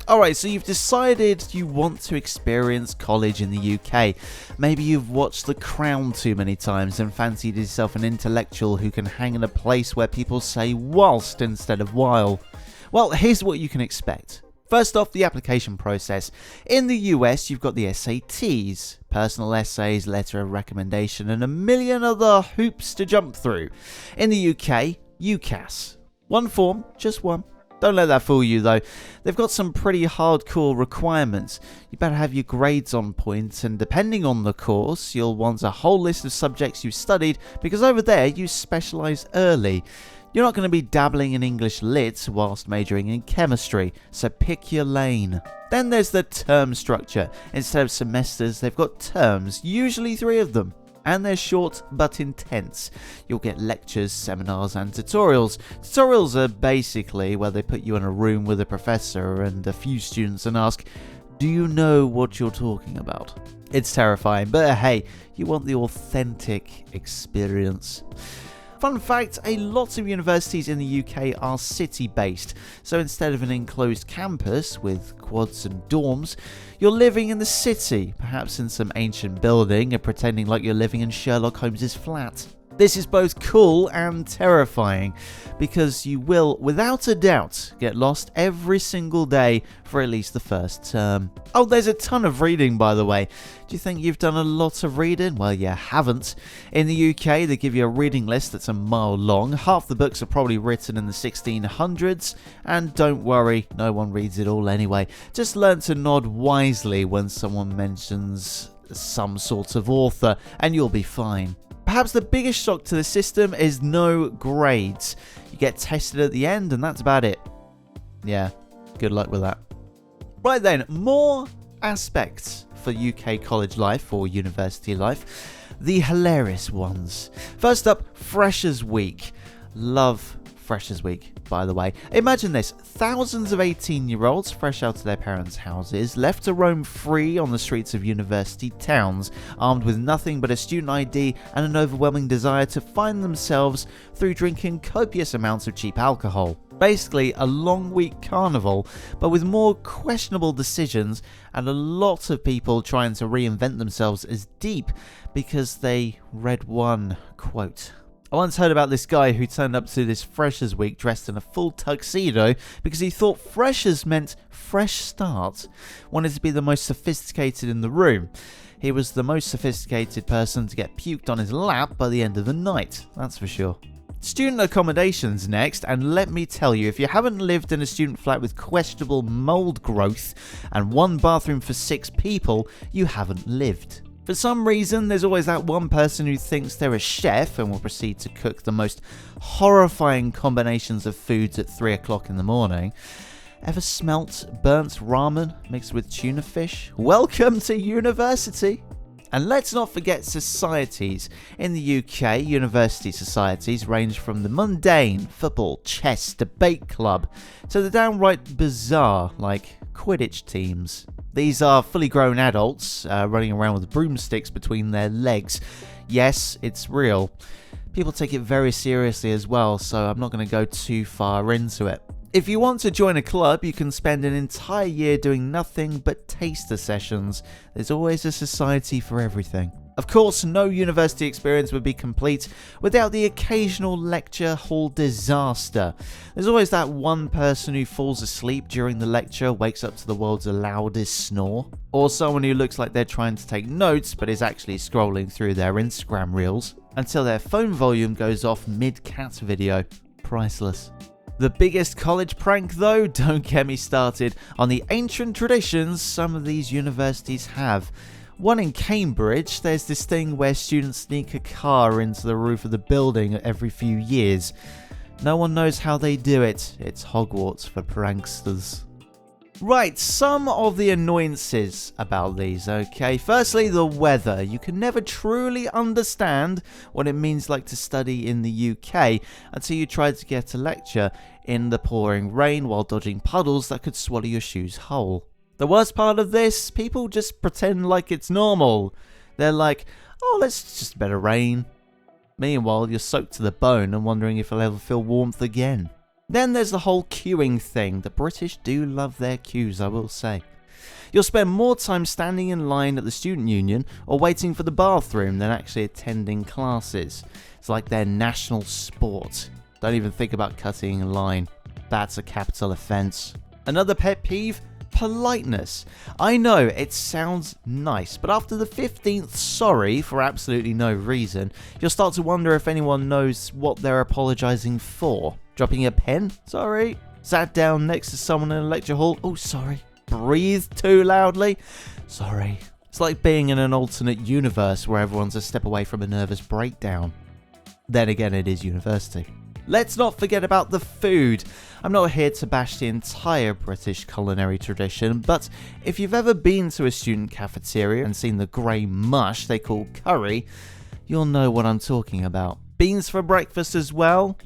Alright, so you've decided you want to experience college in the UK. Maybe you've watched The Crown too many times and fancied yourself an intellectual who can hang in a place where people say whilst instead of while. Well, here's what you can expect. First off, the application process. In the US, you've got the SATs, personal essays, letter of recommendation, and a million other hoops to jump through. In the UK, UCAS. One form, just one. Don't let that fool you though. They've got some pretty hardcore requirements. You better have your grades on point, and depending on the course, you'll want a whole list of subjects you've studied because over there you specialise early. You're not going to be dabbling in English lit whilst majoring in chemistry, so pick your lane. Then there's the term structure. Instead of semesters, they've got terms, usually 3 of them. And they're short but intense. You'll get lectures, seminars and tutorials. Tutorials are basically where they put you in a room with a professor and a few students and ask, do you know what you're talking about? It's terrifying, but hey, you want the authentic experience. Fun fact, a lot of universities in the UK are city-based, so instead of an enclosed campus with quads and dorms, you're living in the city, perhaps in some ancient building and pretending like you're living in Sherlock Holmes's flat. This is both cool and terrifying, because you will, without a doubt, get lost every single day for at least the first term. Oh, there's a ton of reading, by the way. Do you think you've done a lot of reading? Well, you haven't. In the UK, they give you a reading list that's a mile long. Half the books are probably written in the 1600s, and don't worry, no one reads it all anyway. Just learn to nod wisely when someone mentions some sort of author, and you'll be fine. Perhaps the biggest shock to the system is no grades. You get tested at the end and that's about it. Yeah, good luck with that. Right then, more aspects for UK college life or university life. The hilarious ones. First up, Freshers Week. Love Freshers Week, by the way. Imagine this, thousands of 18-year-olds fresh out of their parents' houses, left to roam free on the streets of university towns, armed with nothing but a student ID and an overwhelming desire to find themselves through drinking copious amounts of cheap alcohol. Basically, a long week carnival, but with more questionable decisions and a lot of people trying to reinvent themselves as deep because they read one quote. I once heard about this guy who turned up to this Freshers Week dressed in a full tuxedo because he thought freshers meant fresh start, wanted to be the most sophisticated in the room. He was the most sophisticated person to get puked on his lap by the end of the night, that's for sure. Student accommodations next, and let me tell you, if you haven't lived in a student flat with questionable mould growth and one bathroom for 6 people, you haven't lived. For some reason, there's always that one person who thinks they're a chef and will proceed to cook the most horrifying combinations of foods at 3 o'clock in the morning. Ever smelt burnt ramen mixed with tuna fish? Welcome to university! And let's not forget societies. In the UK, university societies range from the mundane, football, chess, debate club, to the downright bizarre, like Quidditch teams. These are fully grown adults running around with broomsticks between their legs. Yes, it's real. People take it very seriously as well, so I'm not going to go too far into it. If you want to join a club, you can spend an entire year doing nothing but taster sessions. There's always a society for everything. Of course, no university experience would be complete without the occasional lecture hall disaster. There's always that one person who falls asleep during the lecture, wakes up to the world's loudest snore, or someone who looks like they're trying to take notes but is actually scrolling through their Instagram reels until their phone volume goes off mid-cat video. Priceless. The biggest college prank though, don't get me started on the ancient traditions some of these universities have. One in Cambridge, there's this thing where students sneak a car into the roof of the building every few years. No one knows how they do it. It's Hogwarts for pranksters. Right, some of the annoyances about these, okay? Firstly, the weather. You can never truly understand what it means like to study in the UK until you try to get a lecture in the pouring rain while dodging puddles that could swallow your shoes whole. The worst part of this, people just pretend like it's normal. They're like, oh, it's just a bit of rain. Meanwhile, you're soaked to the bone and wondering if you'll ever feel warmth again. Then there's the whole queuing thing. The British do love their queues, I will say. You'll spend more time standing in line at the student union or waiting for the bathroom than actually attending classes. It's like their national sport. Don't even think about cutting in line. That's a capital offence. Another pet peeve? Politeness. I know it sounds nice, but after the 15th sorry for absolutely no reason, you'll start to wonder if anyone knows what they're apologising for. Dropping a pen? Sorry. Sat down next to someone in a lecture hall? Oh, sorry. Breathed too loudly? Sorry. It's like being in an alternate universe where everyone's a step away from a nervous breakdown. Then again, it is university. Let's not forget about the food. I'm not here to bash the entire British culinary tradition, but if you've ever been to a student cafeteria and seen the grey mush they call curry, you'll know what I'm talking about. Beans for breakfast as well?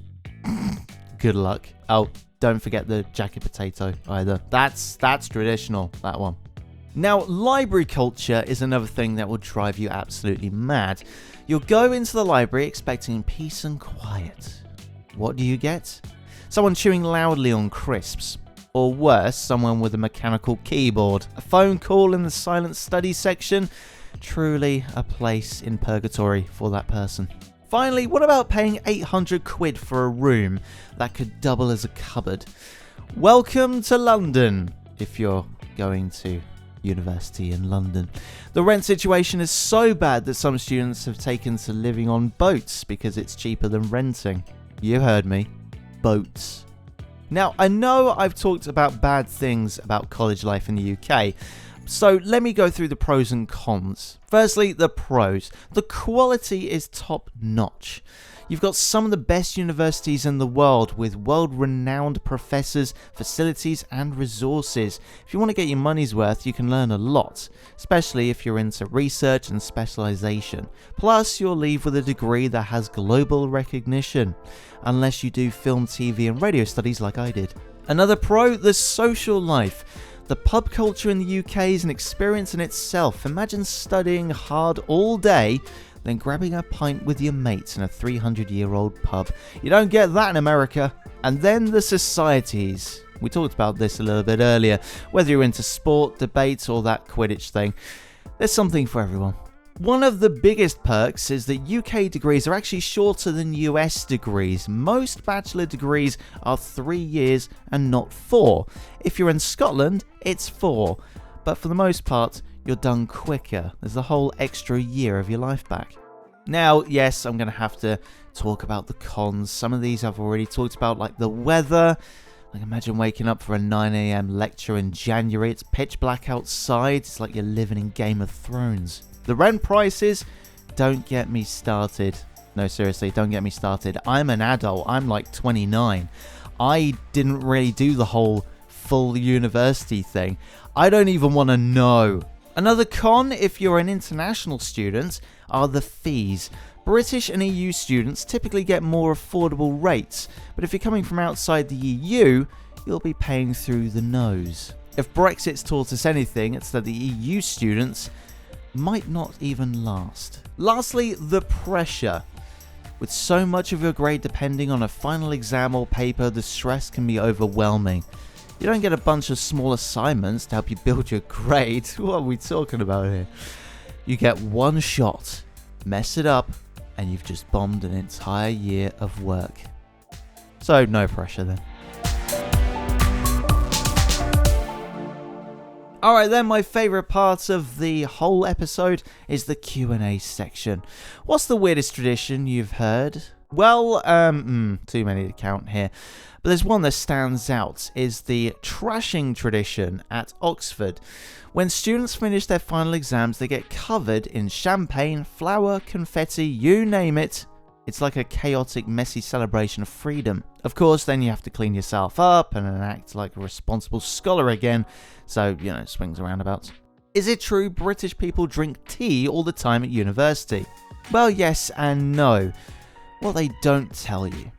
Good luck. Oh, don't forget the jacket potato either. That's traditional, that one. Now, library culture is another thing that will drive you absolutely mad. You'll go into the library expecting peace and quiet. What do you get? Someone chewing loudly on crisps. Or worse, someone with a mechanical keyboard. A phone call in the silent study section. Truly a place in purgatory for that person. Finally, what about paying 800 quid for a room that could double as a cupboard? Welcome to London, if you're going to university in London. The rent situation is so bad that some students have taken to living on boats because it's cheaper than renting. You heard me. Boats. Now, I know I've talked about bad things about college life in the UK, so let me go through the pros and cons. Firstly, the pros. The quality is top notch. You've got some of the best universities in the world with world-renowned professors, facilities and resources. If you want to get your money's worth, you can learn a lot, especially if you're into research and specialization. Plus, you'll leave with a degree that has global recognition, unless you do film, TV and radio studies like I did. Another pro, the social life. The pub culture in the UK is an experience in itself. Imagine studying hard all day, then grabbing a pint with your mates in a 300-year-old pub. You don't get that in America. And then the societies. We talked about this a little bit earlier. Whether you're into sport, debates, or that Quidditch thing, there's something for everyone. One of the biggest perks is that UK degrees are actually shorter than US degrees. Most bachelor degrees are 3 years and not 4. If you're in Scotland, it's 4. But for the most part, you're done quicker. There's a whole extra year of your life back. Now, yes, I'm going to have to talk about the cons. Some of these I've already talked about, like the weather. Like, imagine waking up for a 9 a.m. lecture in January. It's pitch black outside. It's like you're living in Game of Thrones. The rent prices, don't get me started. No, seriously, don't get me started. I'm an adult. I'm like 29. I didn't really do the whole full university thing. I don't even want to know. Another con, if you're an international student, are the fees. British and EU students typically get more affordable rates, but if you're coming from outside the EU, you'll be paying through the nose. If Brexit's taught us anything, it's that the EU students might not even last. Lastly, the pressure. With so much of your grade depending on a final exam or paper, the stress can be overwhelming. You don't get a bunch of small assignments to help you build your grade. What are we talking about here? You get one shot, mess it up, and you've just bombed an entire year of work. So no pressure then. Alright then, my favourite part of the whole episode is the Q&A section. What's the weirdest tradition you've heard? Well, too many to count here. But there's one that stands out, is the trashing tradition at Oxford. When students finish their final exams, they get covered in champagne, flour, confetti, you name it. It's like a chaotic, messy celebration of freedom. Of course, then you have to clean yourself up and then act like a responsible scholar again. So, swings and roundabouts. Is it true British people drink tea all the time at university? Well, yes and no. What they don't tell you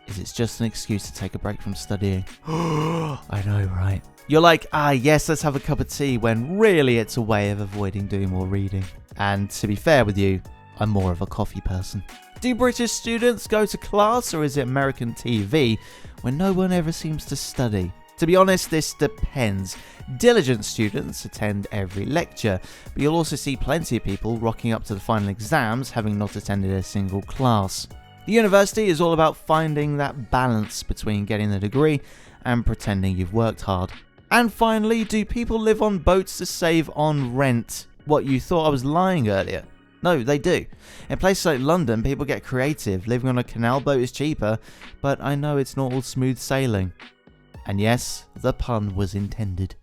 is it's just an excuse to take a break from studying. I know, right? You're like, yes, let's have a cup of tea, when really it's a way of avoiding doing more reading. And to be fair with you, I'm more of a coffee person. Do British students go to class, or is it American TV when no one ever seems to study? To be honest, this depends. Diligent students attend every lecture, but you'll also see plenty of people rocking up to the final exams having not attended a single class. The university is all about finding that balance between getting the degree and pretending you've worked hard. And finally, do people live on boats to save on rent? What, you thought I was lying earlier? No, they do. In places like London, people get creative. Living on a canal boat is cheaper, but I know it's not all smooth sailing. And yes, the pun was intended.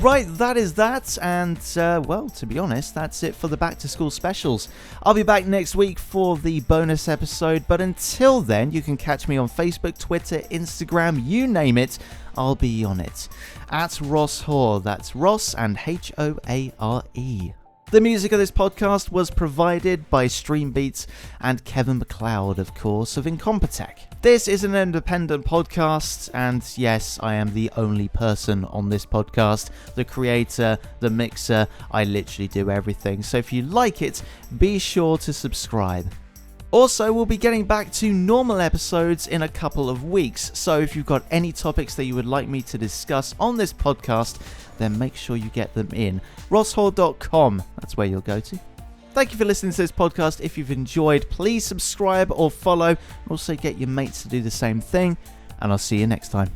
Right, that is that, and well, to be honest, that's it for the Back to School specials. I'll be back next week for the bonus episode, but until then, you can catch me on Facebook, Twitter, Instagram, you name it, I'll be on it. At Ross Hoare, that's Ross and Hoare. The music of this podcast was provided by Streambeats and Kevin MacLeod, of course, of Incompetech. This is an independent podcast, and yes, I am the only person on this podcast. The creator, the mixer, I literally do everything. So if you like it, be sure to subscribe. Also, we'll be getting back to normal episodes in a couple of weeks, so if you've got any topics that you would like me to discuss on this podcast, then make sure you get them in. rosshoare.com, that's where you'll go to. Thank you for listening to this podcast. If you've enjoyed, please subscribe or follow, and also get your mates to do the same thing, and I'll see you next time.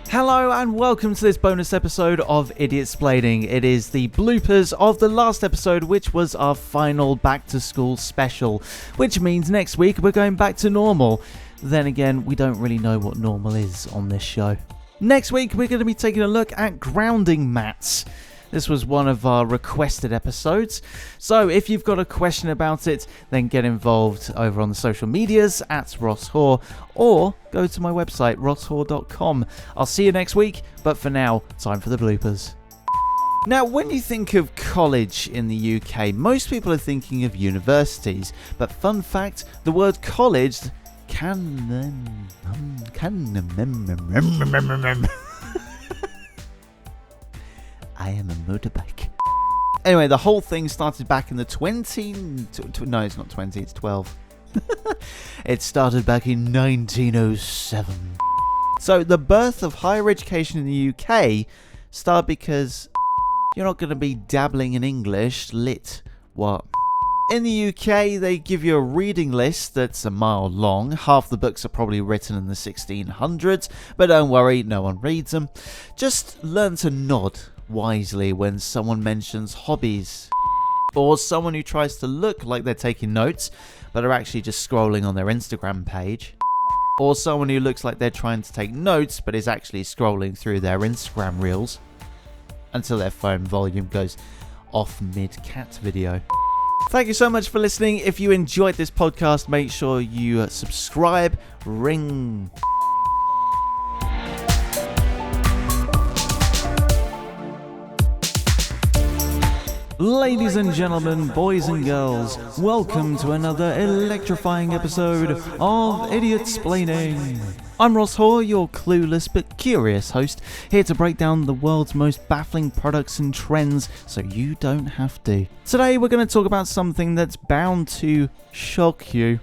Hello and welcome to this bonus episode of Idiotsplaining. It is the bloopers of the last episode, which was our final back to school special, which means next week we're going back to normal. Then again, we don't really know what normal is on this show. Next week we're going to be taking a look at grounding mats. This was one of our requested episodes, so if you've got a question about it, then get involved over on the social medias at Ross Hoare, or go to my website, rosshoare.com. I'll see you next week, but for now, time for the bloopers. Now, when you think of college in the UK, most people are thinking of universities, but fun fact, the word college I am a motorbike. Anyway, the whole thing started back in the no, it's not 20, it's 12. It started back in 1907. So the birth of higher education in the UK started because you're not going to be dabbling in English lit. What? In the UK, they give you a reading list that's a mile long. Half the books are probably written in the 1600s, but don't worry, no one reads them. Just learn to nod wisely when someone mentions hobbies, or someone who tries to look like they're taking notes but are actually just scrolling on their Instagram page, or someone who looks like they're trying to take notes but is actually scrolling through their Instagram reels until their phone volume goes off mid-cat video. Thank you so much for listening. If you enjoyed this podcast, make sure you subscribe, ring. Ladies and gentlemen, boys and girls, welcome to another electrifying episode of Idiotsplaining. I'm Ross Hoare, your clueless but curious host, here to break down the world's most baffling products and trends so you don't have to. Today we're going to talk about something that's bound to shock you.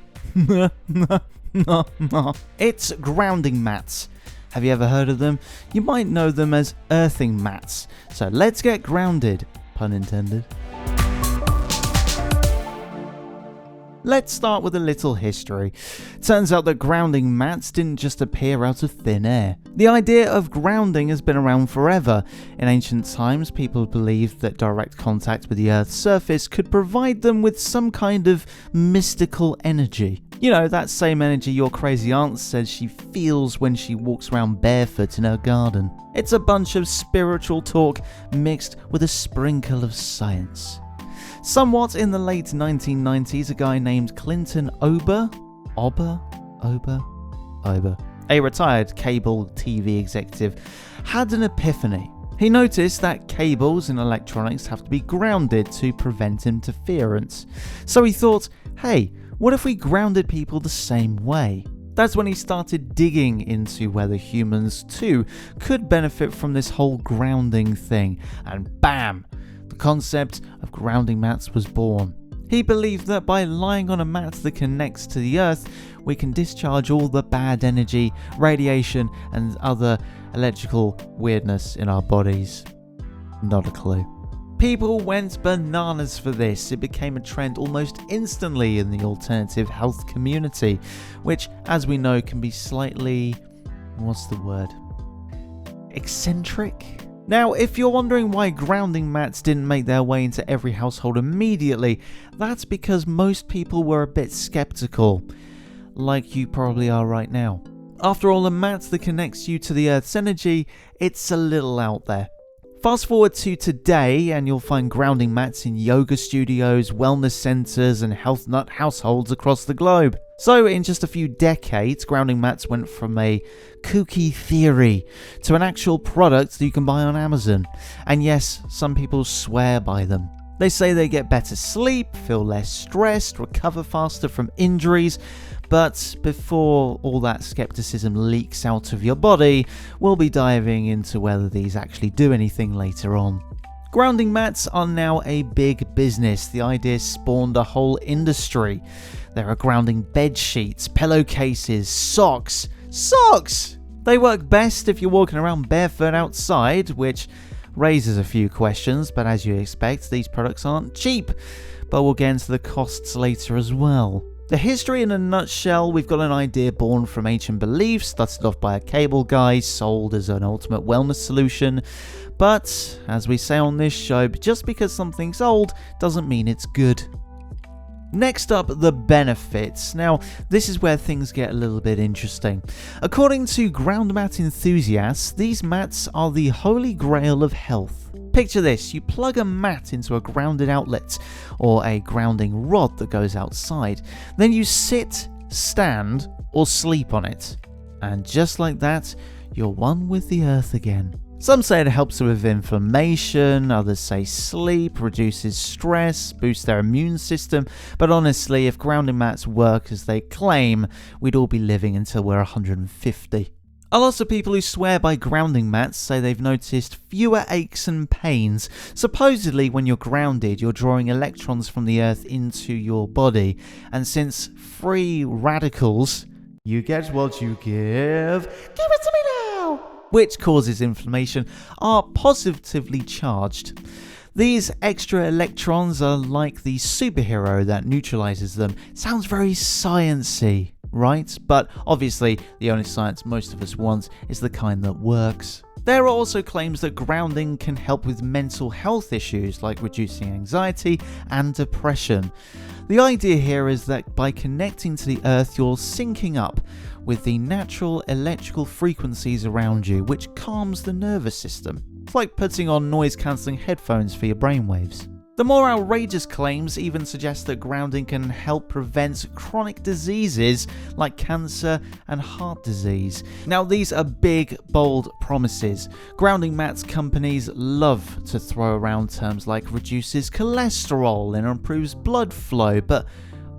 It's grounding mats. Have you ever heard of them? You might know them as earthing mats. So let's get grounded, pun intended. Let's start with a little history. Turns out that grounding mats didn't just appear out of thin air. The idea of grounding has been around forever. In ancient times, people believed that direct contact with the Earth's surface could provide them with some kind of mystical energy. You know, that same energy your crazy aunt says she feels when she walks around barefoot in her garden. It's a bunch of spiritual talk mixed with a sprinkle of science. Somewhat in the late 1990s, a guy named Clinton Ober, a retired cable TV executive, had an epiphany. He noticed that cables and electronics have to be grounded to prevent interference. So he thought, hey, what if we grounded people the same way? That's when he started digging into whether humans too could benefit from this whole grounding thing, and bam! The concept of grounding mats was born. He believed that by lying on a mat that connects to the earth, we can discharge all the bad energy, radiation, and other electrical weirdness in our bodies. Not a clue. People went bananas for this. It became a trend almost instantly in the alternative health community, which, as we know, can be slightly, eccentric? Now, if you're wondering why grounding mats didn't make their way into every household immediately, that's because most people were a bit skeptical, like you probably are right now. After all, a mat that connects you to the Earth's energy, it's a little out there. Fast forward to today, and you'll find grounding mats in yoga studios, wellness centres, and health nut households across the globe. So, in just a few decades, grounding mats went from a kooky theory to an actual product that you can buy on Amazon. And yes, some people swear by them. They say they get better sleep, feel less stressed, recover faster from injuries. But before all that skepticism leaks out of your body, we'll be diving into whether these actually do anything later on. Grounding mats are now a big business. The idea spawned a whole industry. There are grounding bed sheets, pillowcases, socks. Socks! They work best if you're walking around barefoot outside, which raises a few questions, but as you expect, these products aren't cheap. But we'll get into the costs later as well. The history in a nutshell: we've got an idea born from ancient beliefs, started off by a cable guy, sold as an ultimate wellness solution. But, as we say on this show, just because something's old doesn't mean it's good. Next up, the benefits. Now, this is where things get a little bit interesting. According to ground mat enthusiasts, these mats are the holy grail of health. Picture this: you plug a mat into a grounded outlet, or a grounding rod that goes outside. Then you sit, stand, or sleep on it. And just like that, you're one with the earth again. Some say it helps with inflammation, others say sleep, reduces stress, boosts their immune system, but honestly, if grounding mats work as they claim, we'd all be living until we're 150. A lot of people who swear by grounding mats say they've noticed fewer aches and pains. Supposedly, when you're grounded, you're drawing electrons from the earth into your body, and since free radicals, you get what you give it to me now, which causes inflammation, are positively charged. These extra electrons are like the superhero that neutralizes them. Sounds very sciencey, right? But obviously, the only science most of us want is the kind that works. There are also claims that grounding can help with mental health issues like reducing anxiety and depression. The idea here is that by connecting to the earth, you're syncing up with the natural electrical frequencies around you, which calms the nervous system. It's like putting on noise-cancelling headphones for your brainwaves. The more outrageous claims even suggest that grounding can help prevent chronic diseases like cancer and heart disease. Now, these are big, bold promises. Grounding mats companies love to throw around terms like reduces cholesterol and improves blood flow, but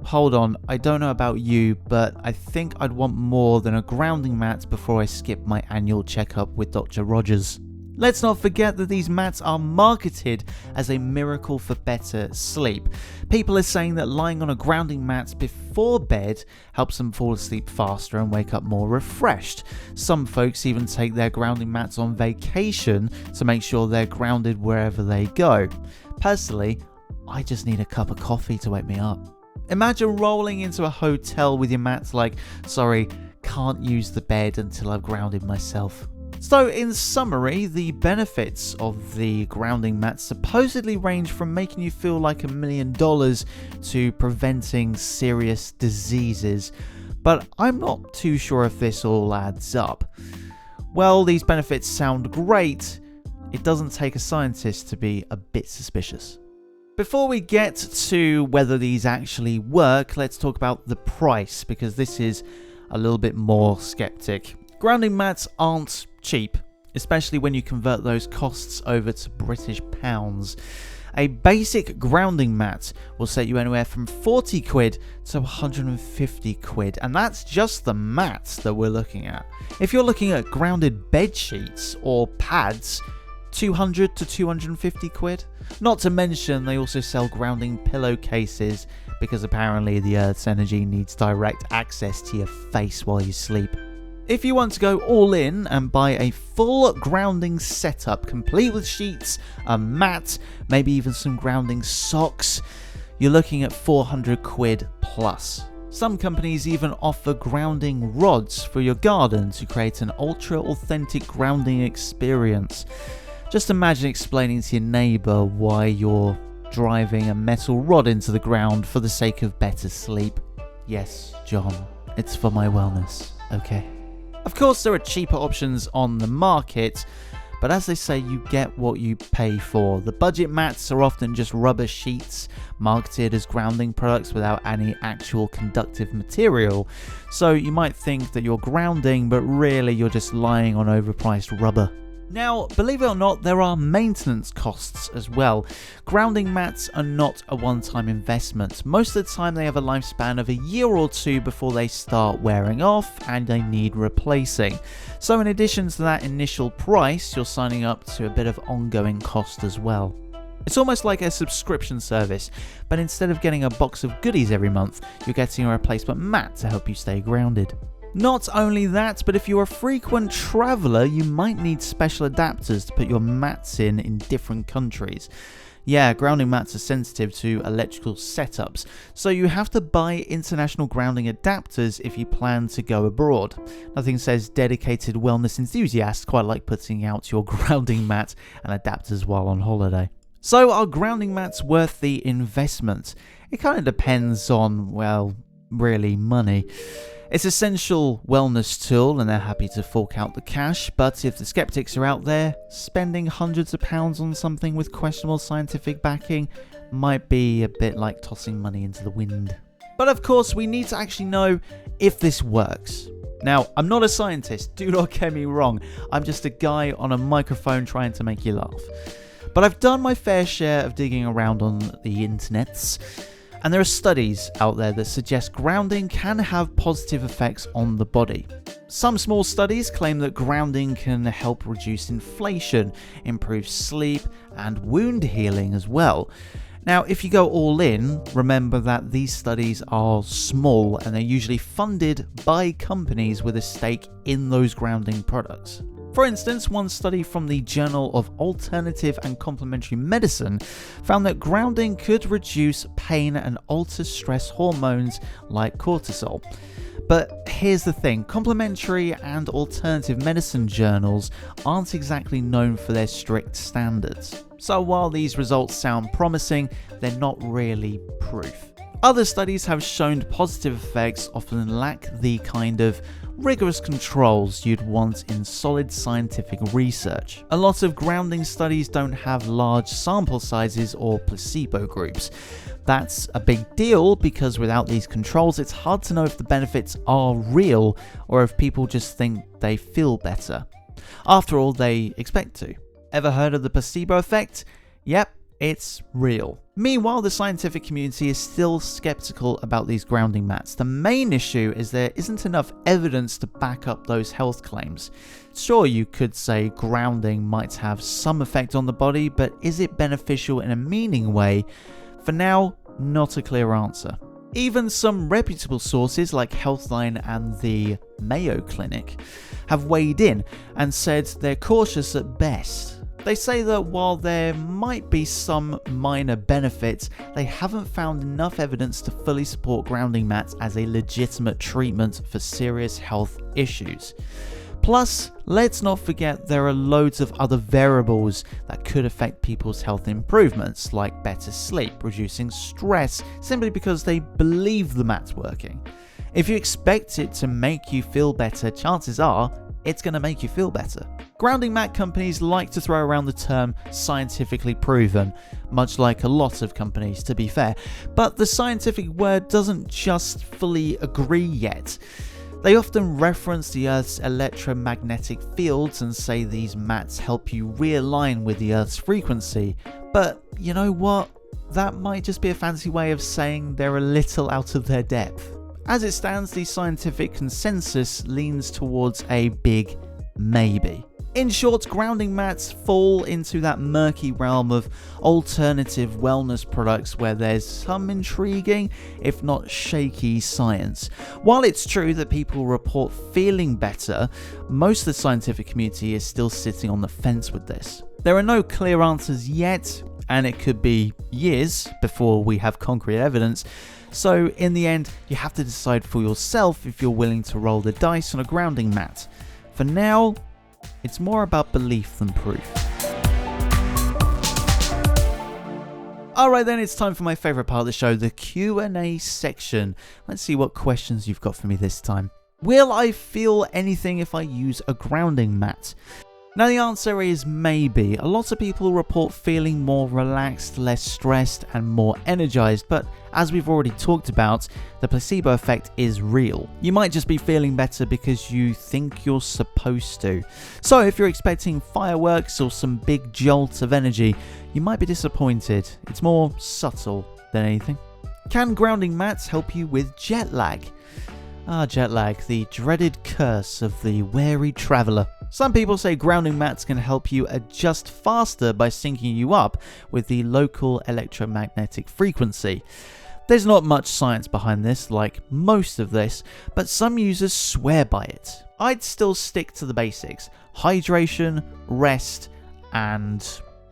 hold on, I don't know about you, but I think I'd want more than a grounding mat before I skip my annual checkup with Dr. Rogers. Let's not forget that these mats are marketed as a miracle for better sleep. People are saying that lying on a grounding mat before bed helps them fall asleep faster and wake up more refreshed. Some folks even take their grounding mats on vacation to make sure they're grounded wherever they go. Personally, I just need a cup of coffee to wake me up. Imagine rolling into a hotel with your mats like, sorry, can't use the bed until I've grounded myself. So in summary, the benefits of the grounding mats supposedly range from making you feel like $1 million to preventing serious diseases, but I'm not too sure if this all adds up. Well, these benefits sound great. It doesn't take a scientist to be a bit suspicious. Before we get to whether these actually work, let's talk about the price, because this is a little bit more skeptic. Grounding mats aren't cheap, especially when you convert those costs over to British pounds. A basic grounding mat will set you anywhere from 40 quid to 150 quid, and that's just the mats that we're looking at. If you're looking at grounded bed sheets or pads, 200 to 250 quid. Not to mention they also sell grounding pillowcases, because apparently the Earth's energy needs direct access to your face while you sleep. If you want to go all in and buy a full grounding setup, complete with sheets, a mat, maybe even some grounding socks, you're looking at 400 quid plus. Some companies even offer grounding rods for your garden to create an ultra-authentic grounding experience. Just imagine explaining to your neighbour why you're driving a metal rod into the ground for the sake of better sleep. Yes, John, it's for my wellness, okay? Of course, there are cheaper options on the market, but as they say, you get what you pay for. The budget mats are often just rubber sheets marketed as grounding products without any actual conductive material. So you might think that you're grounding, but really you're just lying on overpriced rubber. Now, believe it or not, there are maintenance costs as well. Grounding mats are not a one-time investment. Most of the time they have a lifespan of a year or two before they start wearing off and they need replacing. So in addition to that initial price, you're signing up to a bit of ongoing cost as well. It's almost like a subscription service, but instead of getting a box of goodies every month, you're getting a replacement mat to help you stay grounded. Not only that, but if you're a frequent traveller, you might need special adapters to put your mats in different countries. Yeah, grounding mats are sensitive to electrical setups, so you have to buy international grounding adapters if you plan to go abroad. Nothing says dedicated wellness enthusiasts quite like putting out your grounding mat and adapters while on holiday. So are grounding mats worth the investment? It kind of depends on, well, really money. It's an essential wellness tool and they're happy to fork out the cash, but if the skeptics are out there, spending hundreds of pounds on something with questionable scientific backing might be a bit like tossing money into the wind. But of course, we need to actually know if this works. Now, I'm not a scientist, do not get me wrong, I'm just a guy on a microphone trying to make you laugh. But I've done my fair share of digging around on the internets, and there are studies out there that suggest grounding can have positive effects on the body. Some small studies claim that grounding can help reduce inflation, improve sleep, and wound healing as well. Now, if you go all in, remember that these studies are small and they're usually funded by companies with a stake in those grounding products. For instance, one study from the Journal of Alternative and Complementary Medicine found that grounding could reduce pain and alter stress hormones like cortisol. But here's the thing, complementary and alternative medicine journals aren't exactly known for their strict standards. So while these results sound promising, they're not really proof. Other studies have shown positive effects often lack the kind of rigorous controls you'd want in solid scientific research. A lot of grounding studies don't have large sample sizes or placebo groups. That's a big deal because without these controls, it's hard to know if the benefits are real or if people just think they feel better. After all, they expect to. Ever heard of the placebo effect? Yep, it's real. Meanwhile, the scientific community is still skeptical about these grounding mats. The main issue is there isn't enough evidence to back up those health claims. Sure, you could say grounding might have some effect on the body, but is it beneficial in a meaning way? For now, not a clear answer. Even some reputable sources like Healthline and the Mayo Clinic have weighed in and said they're cautious at best. They say that while there might be some minor benefits, they haven't found enough evidence to fully support grounding mats as a legitimate treatment for serious health issues. Plus, let's not forget there are loads of other variables that could affect people's health improvements, like better sleep, reducing stress, simply because they believe the mat's working. If you expect it to make you feel better, chances are it's going to make you feel better. Grounding mat companies like to throw around the term scientifically proven, much like a lot of companies, to be fair, but the scientific word doesn't just fully agree yet. They often reference the Earth's electromagnetic fields and say these mats help you realign with the Earth's frequency, but you know what? That might just be a fancy way of saying they're a little out of their depth. As it stands, the scientific consensus leans towards a big maybe. In short, grounding mats fall into that murky realm of alternative wellness products where there's some intriguing, if not shaky, science. While it's true that people report feeling better, most of the scientific community is still sitting on the fence with this. There are no clear answers yet, and it could be years before we have concrete evidence. So in the end, you have to decide for yourself if you're willing to roll the dice on a grounding mat. For now, it's more about belief than proof. Alright then, it's time for my favourite part of the show, the Q&A section. Let's see what questions you've got for me this time. Will I feel anything if I use a grounding mat? Now the answer is maybe. A lot of people report feeling more relaxed, less stressed and more energized, but as we've already talked about, the placebo effect is real. You might just be feeling better because you think you're supposed to. So if you're expecting fireworks or some big jolt of energy, you might be disappointed. It's more subtle than anything. Can grounding mats help you with jet lag? Jet lag, the dreaded curse of the wary traveller. Some people say grounding mats can help you adjust faster by syncing you up with the local electromagnetic frequency. There's not much science behind this, like most of this, but some users swear by it. I'd still stick to the basics: hydration, rest, and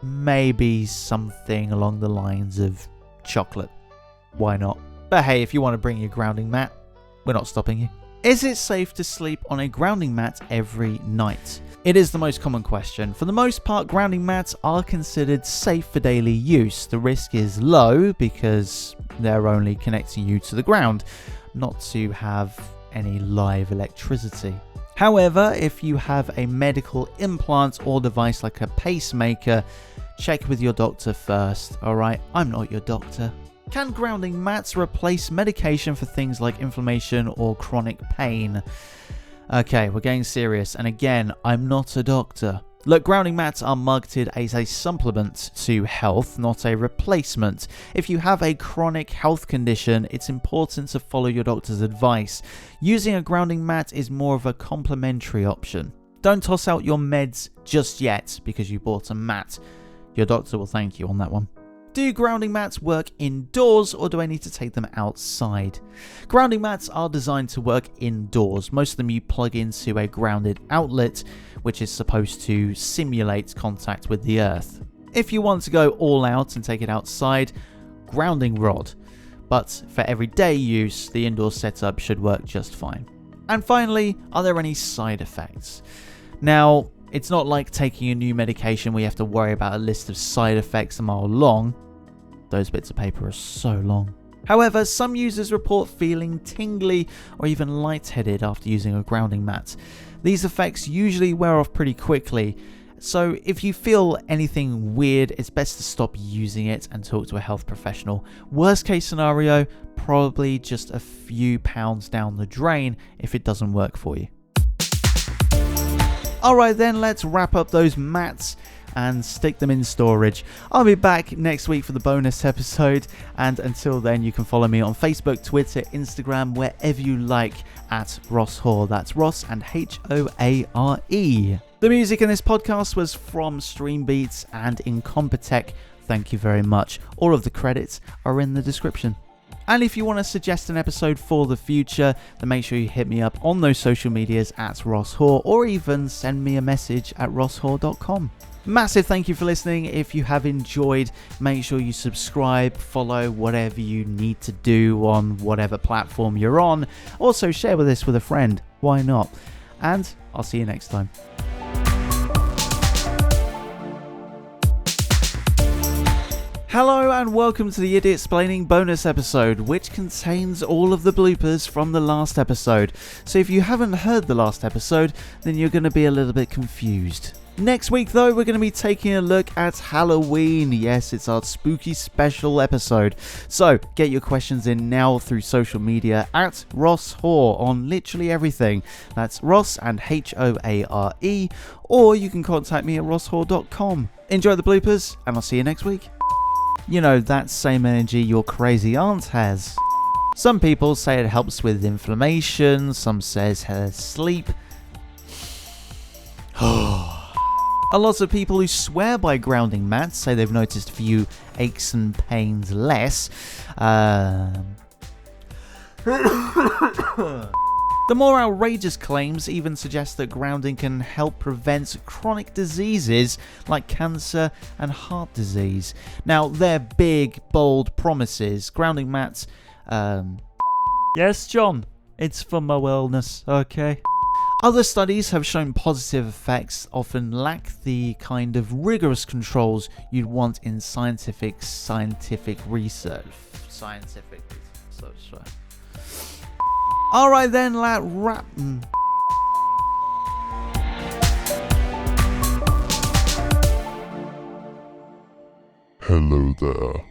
maybe something along the lines of chocolate. Why not? But hey, if you want to bring your grounding mat, we're not stopping you. Is it safe to sleep on a grounding mat every night? It is the most common question. For the most part, grounding mats are considered safe for daily use. The risk is low because they're only connecting you to the ground, not to have any live electricity. However, if you have a medical implant or device like a pacemaker, check with your doctor first, alright? I'm not your doctor. Can grounding mats replace medication for things like inflammation or chronic pain? Okay, we're getting serious, and again, I'm not a doctor. Look, grounding mats are marketed as a supplement to health, not a replacement. If you have a chronic health condition, it's important to follow your doctor's advice. Using a grounding mat is more of a complementary option. Don't toss out your meds just yet because you bought a mat. Your doctor will thank you on that one. Do grounding mats work indoors, or do I need to take them outside? Grounding mats are designed to work indoors. Most of them you plug into a grounded outlet, which is supposed to simulate contact with the earth. If you want to go all out and take it outside, grounding rod. But for everyday use, the indoor setup should work just fine. And finally, are there any side effects? Now, it's not like taking a new medication where you have to worry about a list of side effects a mile long. Those bits of paper are so long. However, some users report feeling tingly or even lightheaded after using a grounding mat. These effects usually wear off pretty quickly, so if you feel anything weird, it's best to stop using it and talk to a health professional. Worst case scenario, probably just a few pounds down the drain if it doesn't work for you. Alright then, let's wrap up those mats and stick them in storage. I'll be back next week for the bonus episode, and until then you can follow me on Facebook, Twitter, Instagram, wherever you like at Ross Hoare. That's Ross and Hoare. The music in this podcast was from Streambeats and Incompetech. Thank you very much. All of the credits are in the description. And if you want to suggest an episode for the future, then make sure you hit me up on those social medias at Ross Hoare, or even send me a message at rosshoare.com. Massive thank you for listening. If you have enjoyed, make sure you subscribe, follow, whatever you need to do on whatever platform you're on. Also share this with a friend. Why not? And I'll see you next time. Hello and welcome to the Idiot Explaining bonus episode, which contains all of the bloopers from the last episode. So if you haven't heard the last episode, then you're going to be a little bit confused. Next week though, we're going to be taking a look at Halloween. Yes, it's our spooky special episode. So get your questions in now through social media at Ross Hoare on literally everything. That's Ross and Hoare, or you can contact me at rosshoare.com. Enjoy the bloopers and I'll see you next week. You know, that same energy your crazy aunt has. Some people say it helps with inflammation, some says helps sleep. A lot of people who swear by grounding mats say they've noticed a few aches and pains less. The more outrageous claims even suggest that grounding can help prevent chronic diseases like cancer and heart disease. Now, they're big, bold promises. Grounding mats, Yes, John, it's for my wellness, okay? Other studies have shown positive effects often lack the kind of rigorous controls you'd want in scientific research. Alright then, wrap. Hello there,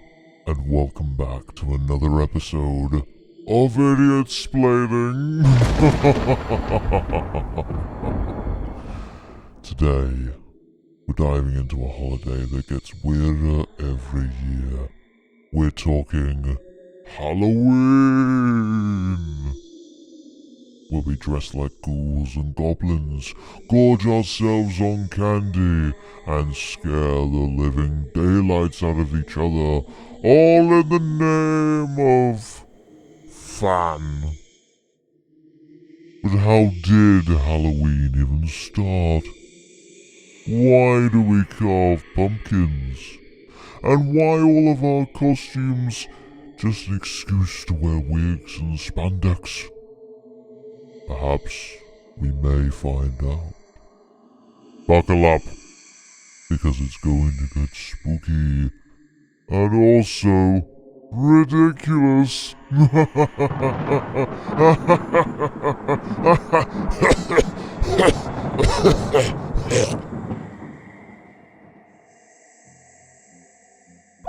and welcome back to another episode of Idiot Explaining. Today, we're diving into a holiday that gets weirder every year. We're talking Halloween. We'll be dressed like ghouls and goblins, gorge ourselves on candy, and scare the living daylights out of each other, all in the name of fun. But how did Halloween even start? Why do we carve pumpkins? And why all of our costumes just an excuse to wear wigs and spandex? Perhaps we may find out. Buckle up, because it's going to get spooky and also ridiculous.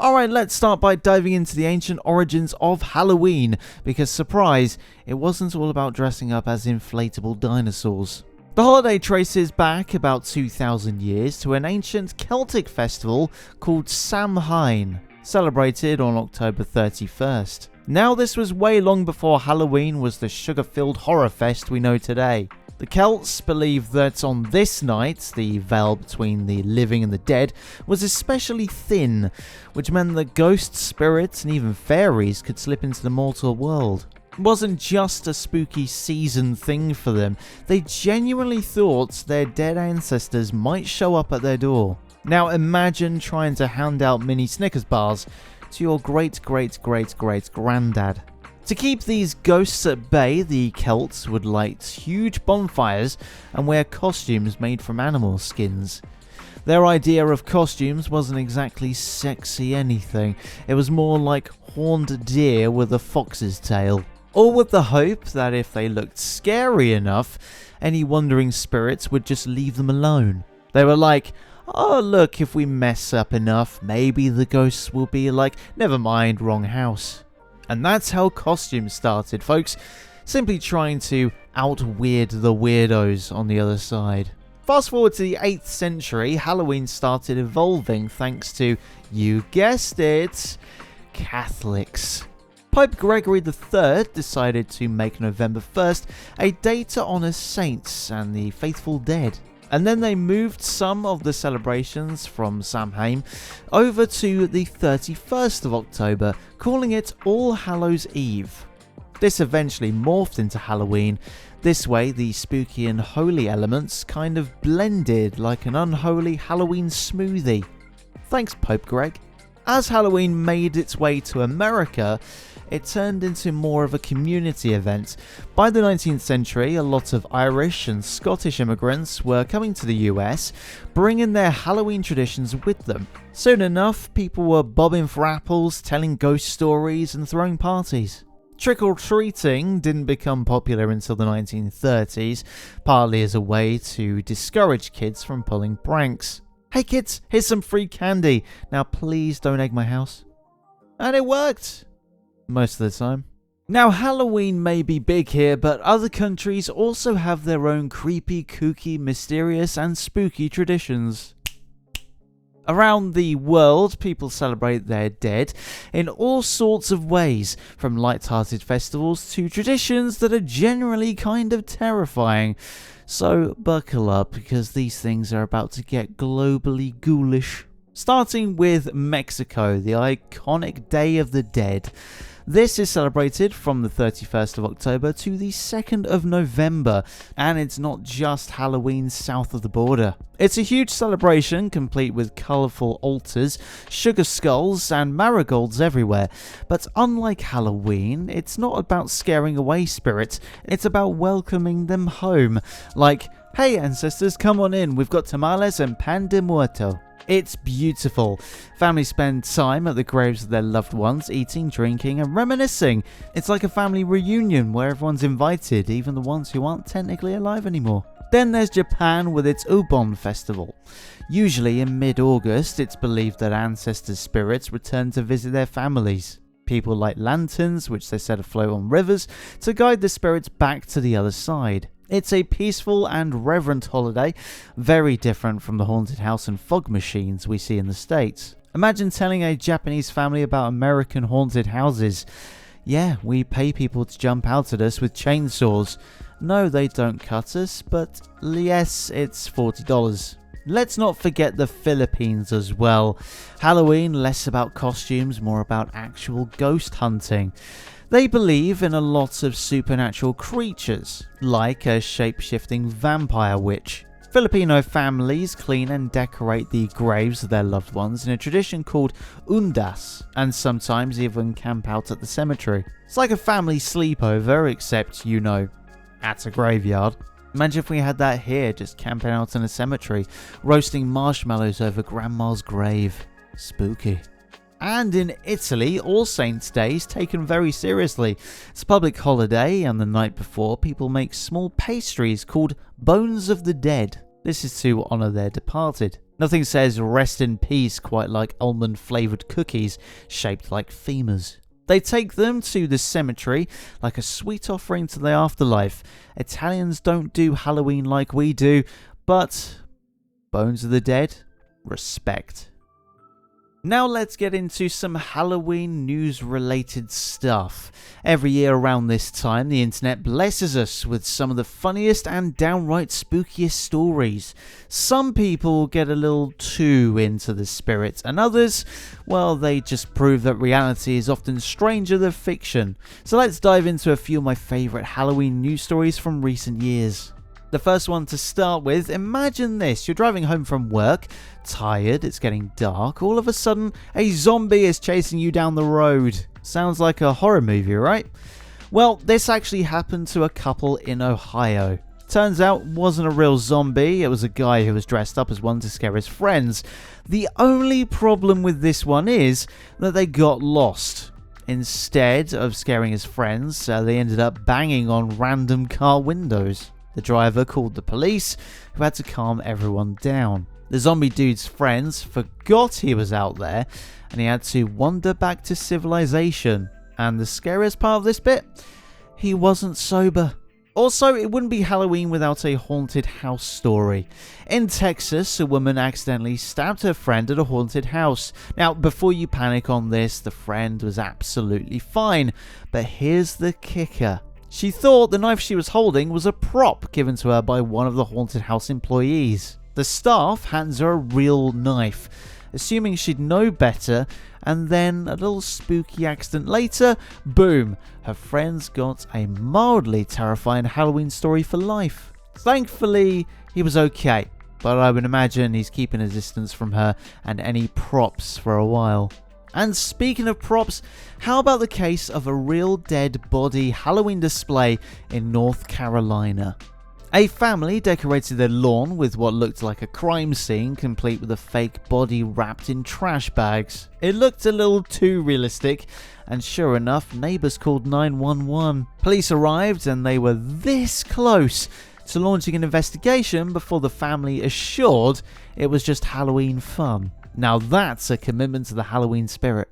Alright, let's start by diving into the ancient origins of Halloween, because surprise, it wasn't all about dressing up as inflatable dinosaurs. The holiday traces back about 2,000 years to an ancient Celtic festival called Samhain, celebrated on October 31st. Now this was way long before Halloween was the sugar-filled horror fest we know today. The Celts believed that on this night, the veil between the living and the dead was especially thin, which meant that ghosts, spirits, and even fairies could slip into the mortal world. It wasn't just a spooky season thing for them, they genuinely thought their dead ancestors might show up at their door. Now imagine trying to hand out mini Snickers bars to your great-great-great-great-granddad. To keep these ghosts at bay, the Celts would light huge bonfires and wear costumes made from animal skins. Their idea of costumes wasn't exactly sexy anything, it was more like horned deer with a fox's tail. All with the hope that if they looked scary enough, any wandering spirits would just leave them alone. They were like, oh look, if we mess up enough, maybe the ghosts will be like, never mind, wrong house. And that's how costumes started, folks. Simply trying to out-weird the weirdos on the other side. Fast forward to the 8th century, Halloween started evolving thanks to, you guessed it, Catholics. Pope Gregory III decided to make November 1st a day to honour saints and the faithful dead. And then they moved some of the celebrations from Samhain over to the 31st of October, calling it All Hallows Eve. This eventually morphed into Halloween. This way, the spooky and holy elements kind of blended like an unholy Halloween smoothie. Thanks, Pope Greg. As Halloween made its way to America, it turned into more of a community event. By the 19th century, a lot of Irish and Scottish immigrants were coming to the US, bringing their Halloween traditions with them. Soon enough, people were bobbing for apples, telling ghost stories, and throwing parties. Trick-or-treating didn't become popular until the 1930s, partly as a way to discourage kids from pulling pranks. Hey kids, here's some free candy. Now please don't egg my house. And it worked. Most of the time. Now Halloween may be big here, but other countries also have their own creepy, kooky, mysterious and spooky traditions. Around the world, people celebrate their dead in all sorts of ways, from light-hearted festivals to traditions that are generally kind of terrifying. So buckle up, because these things are about to get globally ghoulish. Starting with Mexico, the iconic Day of the Dead. This is celebrated from the 31st of October to the 2nd of November, and it's not just Halloween south of the border. It's a huge celebration complete with colourful altars, sugar skulls, and marigolds everywhere. But unlike Halloween, it's not about scaring away spirits, it's about welcoming them home. Like, hey ancestors, come on in, we've got tamales and pan de muerto. It's beautiful. Families spend time at the graves of their loved ones, eating, drinking, and reminiscing. It's like a family reunion where everyone's invited, even the ones who aren't technically alive anymore. Then there's Japan with its Ubon festival. Usually in mid-August, it's believed that ancestors' spirits return to visit their families. People light lanterns, which they set afloat on rivers, to guide the spirits back to the other side. It's a peaceful and reverent holiday, very different from the haunted house and fog machines we see in the States. Imagine telling a Japanese family about American haunted houses. Yeah, we pay people to jump out at us with chainsaws. No, they don't cut us, but yes, it's $40. Let's not forget the Philippines as well. Halloween, less about costumes, more about actual ghost hunting. They believe in a lot of supernatural creatures, like a shape-shifting vampire witch. Filipino families clean and decorate the graves of their loved ones in a tradition called undas, and sometimes even camp out at the cemetery. It's like a family sleepover, except, you know, at a graveyard. Imagine if we had that here, just camping out in a cemetery, roasting marshmallows over grandma's grave. Spooky. And in Italy, All Saints' Day is taken very seriously. It's a public holiday, and the night before, people make small pastries called Bones of the Dead. This is to honour their departed. Nothing says rest in peace quite like almond-flavoured cookies shaped like femurs. They take them to the cemetery like a sweet offering to the afterlife. Italians don't do Halloween like we do, but Bones of the Dead? Respect. Now let's get into some Halloween news-related stuff. Every year around this time, the internet blesses us with some of the funniest and downright spookiest stories. Some people get a little too into the spirit, and others, well, they just prove that reality is often stranger than fiction. So let's dive into a few of my favourite Halloween news stories from recent years. The first one to start with, imagine this, you're driving home from work, tired, it's getting dark, all of a sudden a zombie is chasing you down the road. Sounds like a horror movie, right? Well, this actually happened to a couple in Ohio. Turns out it wasn't a real zombie, it was a guy who was dressed up as one to scare his friends. The only problem with this one is that they got lost. Instead of scaring his friends, they ended up banging on random car windows. The driver called the police, who had to calm everyone down. The zombie dude's friends forgot he was out there, and he had to wander back to civilization. And the scariest part of this bit? He wasn't sober. Also, it wouldn't be Halloween without a haunted house story. In Texas, a woman accidentally stabbed her friend at a haunted house. Now, before you panic on this, the friend was absolutely fine. But here's the kicker. She thought the knife she was holding was a prop given to her by one of the haunted house employees. The staff hands her a real knife, assuming she'd know better, and then a little spooky accident later, boom, her friend's got a mildly terrifying Halloween story for life. Thankfully, he was okay, but I would imagine he's keeping a distance from her and any props for a while. And speaking of props, how about the case of a real dead body Halloween display in North Carolina? A family decorated their lawn with what looked like a crime scene, complete with a fake body wrapped in trash bags. It looked a little too realistic, and sure enough, neighbours called 911. Police arrived and they were this close to launching an investigation before the family assured it was just Halloween fun. Now that's a commitment to the Halloween spirit.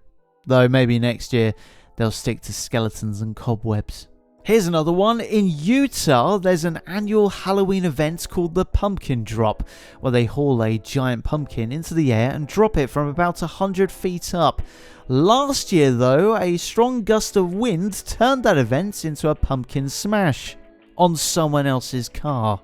Though maybe next year they'll stick to skeletons and cobwebs. Here's another one. In Utah, there's an annual Halloween event called the Pumpkin Drop, where they haul a giant pumpkin into the air and drop it from about 100 feet up. Last year, though, a strong gust of wind turned that event into a pumpkin smash on someone else's car.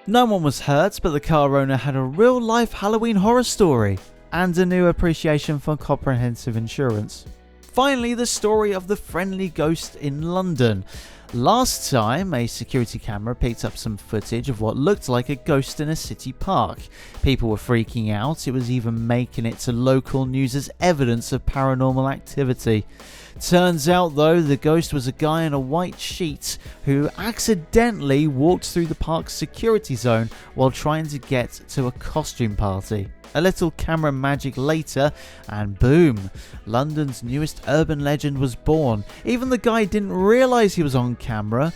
No one was hurt, but the car owner had a real-life Halloween horror story and a new appreciation for comprehensive insurance. Finally, the story of the friendly ghost in London. Last time, a security camera picked up some footage of what looked like a ghost in a city park. People were freaking out. It was even making it to local news as evidence of paranormal activity. Turns out, though, the ghost was a guy in a white sheet who accidentally walked through the park's security zone while trying to get to a costume party. A little camera magic later, and boom, London's newest urban legend was born. Even the guy didn't realise he was on camera,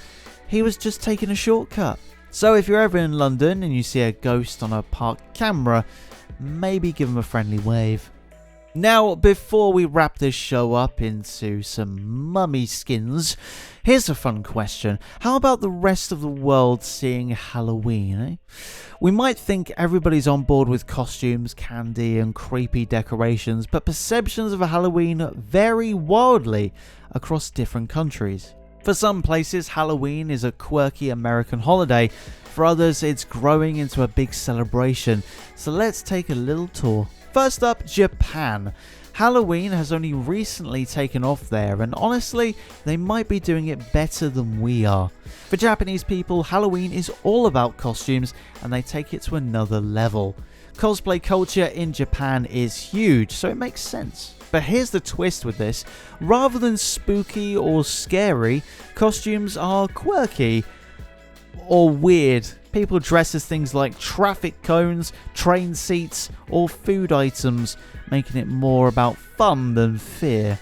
he was just taking a shortcut. So if you're ever in London and you see a ghost on a park camera, maybe give him a friendly wave. Now, before we wrap this show up into some mummy skins, here's a fun question. How about the rest of the world seeing Halloween, eh? We might think everybody's on board with costumes, candy, and creepy decorations, but perceptions of Halloween vary wildly across different countries. For some places, Halloween is a quirky American holiday. For others, it's growing into a big celebration. So let's take a little tour. First up, Japan. Halloween has only recently taken off there, and honestly, they might be doing it better than we are. For Japanese people, Halloween is all about costumes, and they take it to another level. Cosplay culture in Japan is huge, so it makes sense. But here's the twist with this. Rather than spooky or scary, costumes are quirky or weird. People dress as things like traffic cones, train seats, or food items, making it more about fun than fear.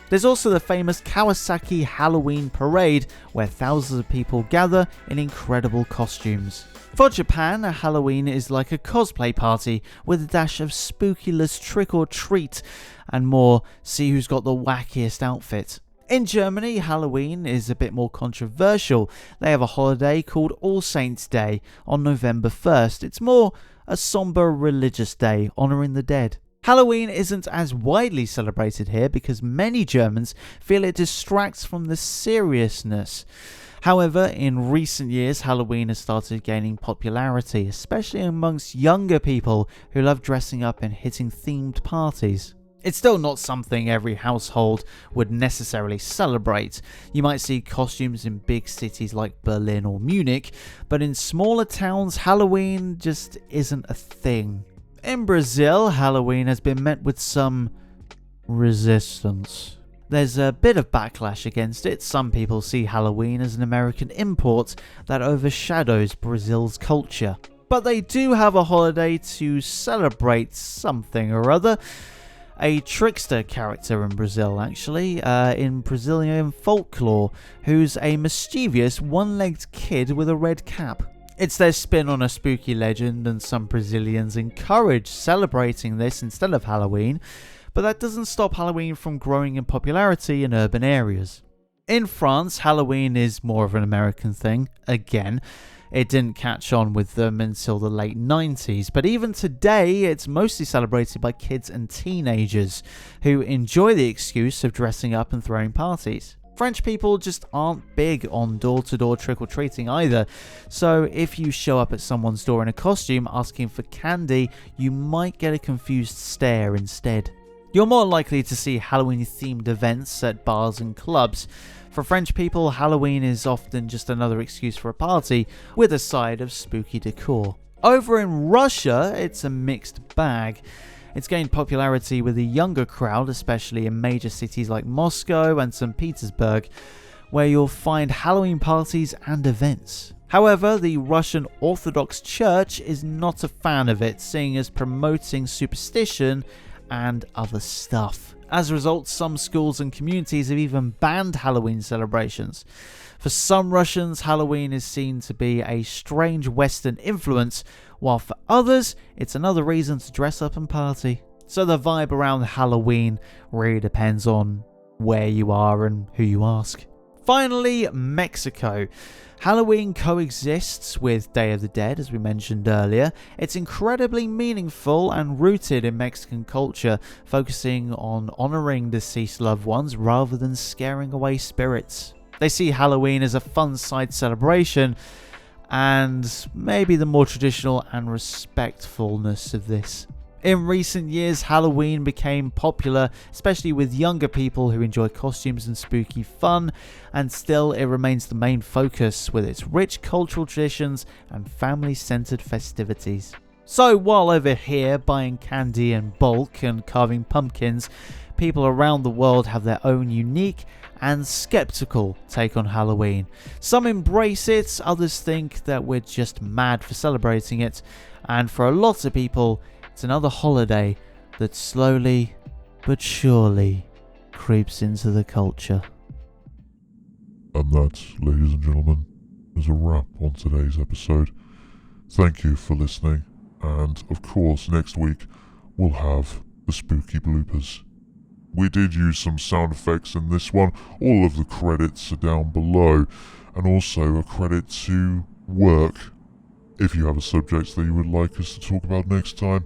There's also the famous Kawasaki Halloween Parade, where thousands of people gather in incredible costumes. For Japan, a Halloween is like a cosplay party with a dash of spookyless trick or treat and more. See who's got the wackiest outfit. In Germany, Halloween is a bit more controversial. They have a holiday called All Saints' Day on November 1st. It's more a somber religious day, honouring the dead. Halloween isn't as widely celebrated here because many Germans feel it distracts from the seriousness. However, in recent years, Halloween has started gaining popularity, especially amongst younger people who love dressing up and hitting themed parties. It's still not something every household would necessarily celebrate. You might see costumes in big cities like Berlin or Munich, but in smaller towns, Halloween just isn't a thing. In Brazil, Halloween has been met with some resistance. There's a bit of backlash against it. Some people see Halloween as an American import that overshadows Brazil's culture. But they do have a holiday to celebrate something or other. A trickster character in Brazil, actually, in Brazilian folklore, who's a mischievous one-legged kid with a red cap. It's their spin on a spooky legend, and some Brazilians encourage celebrating this instead of Halloween, but that doesn't stop Halloween from growing in popularity in urban areas. In France, Halloween is more of an American thing. Again, it didn't catch on with them until the late 90s, but even today, it's mostly celebrated by kids and teenagers who enjoy the excuse of dressing up and throwing parties. French people just aren't big on door-to-door trick-or-treating either, so if you show up at someone's door in a costume asking for candy, you might get a confused stare instead. You're more likely to see Halloween-themed events at bars and clubs. For French people, Halloween is often just another excuse for a party with a side of spooky decor. Over in Russia, it's a mixed bag. It's gained popularity with a younger crowd, especially in major cities like Moscow and St. Petersburg, where you'll find Halloween parties and events. However, the Russian Orthodox Church is not a fan of it, seeing as promoting superstition and other stuff. As a result, some schools and communities have even banned Halloween celebrations. For some Russians, Halloween is seen to be a strange Western influence, while for others, it's another reason to dress up and party. So the vibe around Halloween really depends on where you are and who you ask. Finally, Mexico. Halloween coexists with Day of the Dead, as we mentioned earlier. It's incredibly meaningful and rooted in Mexican culture, focusing on honoring deceased loved ones rather than scaring away spirits. They see Halloween as a fun side celebration, and maybe the more traditional and respectfulness of this. In recent years, Halloween became popular, especially with younger people who enjoy costumes and spooky fun, and still it remains the main focus with its rich cultural traditions and family-centered festivities. So while over here buying candy in bulk and carving pumpkins, people around the world have their own unique and skeptical take on Halloween. Some embrace it, others think that we're just mad for celebrating it, and for a lot of people, it's another holiday that slowly but surely creeps into the culture. And that, ladies and gentlemen, is a wrap on today's episode. Thank you for listening, and of course next week we'll have the spooky bloopers. We did use some sound effects in this one. All of the credits are down below, and also a credit to Werq. If you have a subject that you would like us to talk about next time,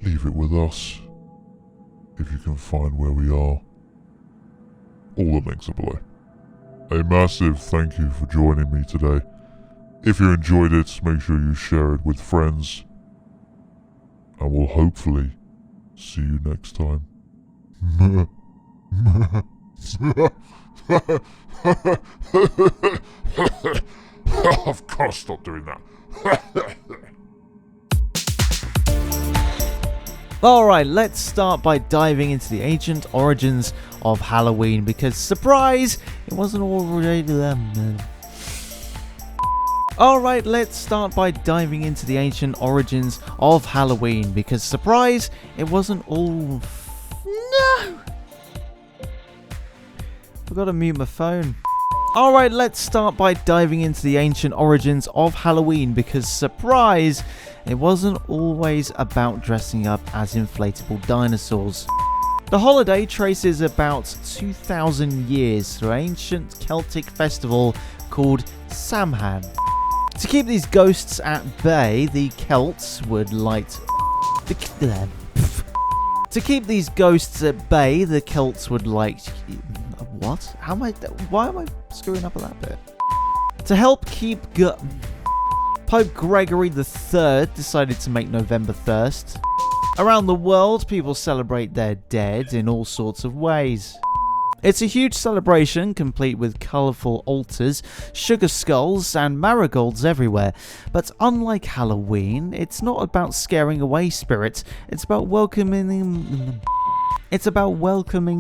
leave it with us. If you can find where we are, all the links are below. A massive thank you for joining me today. If you enjoyed it, make sure you share it with friends, and we'll hopefully see you next time. I've got to stop doing that. Alright, let's start by diving into the ancient origins of Halloween, because surprise, it wasn't all related to them. Alright, let's start by diving into the ancient origins of Halloween, because surprise, it wasn't all... No! Forgot to mute my phone. Alright, let's start by diving into the ancient origins of Halloween, because surprise, it wasn't always about dressing up as inflatable dinosaurs. The holiday traces about 2,000 years through an ancient Celtic festival called Samhain. To keep these ghosts at bay, the Celts would light... To keep these ghosts at bay, the Celts would light... What? Why am I screwing up at that bit? To help keep... Pope Gregory III decided to make November 1st. Around the world, people celebrate their dead in all sorts of ways. It's a huge celebration, complete with colourful altars, sugar skulls, and marigolds everywhere. But unlike Halloween, it's not about scaring away spirits, it's about welcoming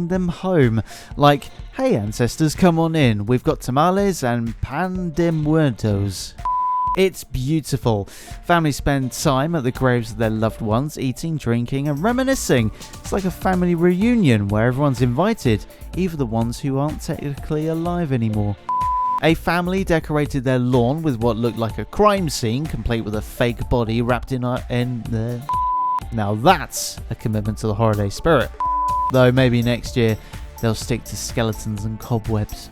them home. Like, hey ancestors, come on in, we've got tamales and pan de muertos. It's beautiful. Families spend time at the graves of their loved ones, eating, drinking, and reminiscing. It's like a family reunion where everyone's invited, even the ones who aren't technically alive anymore. A family decorated their lawn with what looked like a crime scene, complete with a fake body wrapped in there. Now that's a commitment to the holiday spirit. Though maybe next year they'll stick to skeletons and cobwebs.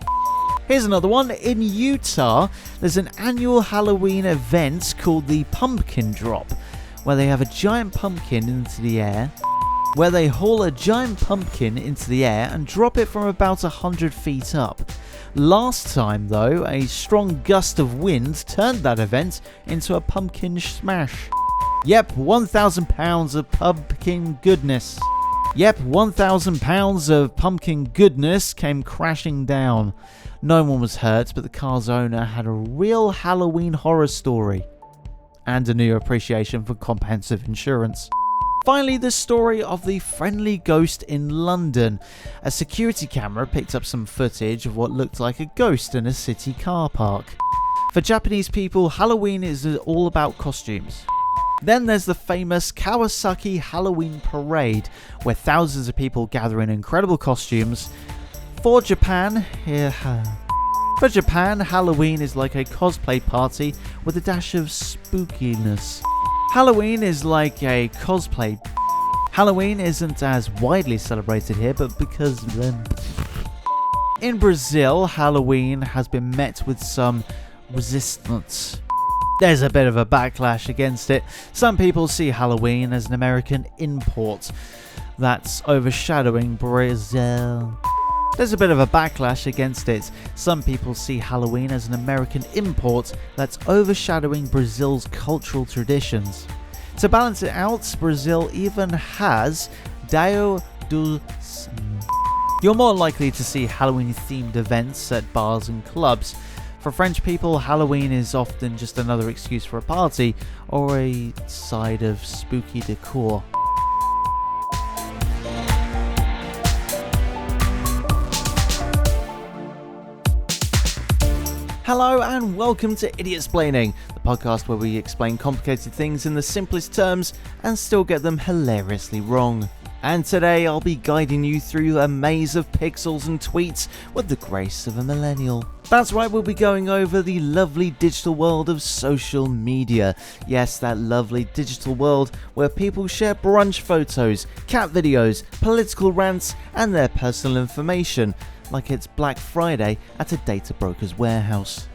Here's another one. In Utah, there's an annual Halloween event called the Pumpkin Drop, where they have a giant pumpkin into the air, where they haul a giant pumpkin into the air and drop it from about 100 feet up. Last time, though, a strong gust of wind turned that event into a pumpkin smash. Yep, 1,000 pounds of pumpkin goodness. Yep, 1,000 pounds of pumpkin goodness came crashing down. No one was hurt, but the car's owner had a real Halloween horror story. And a new appreciation for comprehensive insurance. Finally, the story of the friendly ghost in London. A security camera picked up some footage of what looked like a ghost in a city car park. For Japanese people, Halloween is all about costumes. Then there's the famous Kawasaki Halloween Parade, where thousands of people gather in incredible costumes. For Japan, Halloween is like a cosplay party with a dash of spookiness. Halloween isn't as widely celebrated here, but because in Brazil, Halloween has been met with some resistance. There's a bit of a backlash against it. Some people see Halloween as an American import that's overshadowing Brazil. There's a bit of a backlash against it. Some people see Halloween as an American import that's overshadowing Brazil's cultural traditions. To balance it out, Brazil even has Dia dos... You're more likely to see Halloween-themed events at bars and clubs. For French people, Halloween is often just another excuse for a party or a side of spooky decor. Hello and welcome to Idiotsplaining, the podcast where we explain complicated things in the simplest terms and still get them hilariously wrong. And today I'll be guiding you through a maze of pixels and tweets with the grace of a millennial. That's right, we'll be going over the lovely digital world of social media. Yes, that lovely digital world where people share brunch photos, cat videos, political rants, and their personal information, like it's Black Friday at a data broker's warehouse.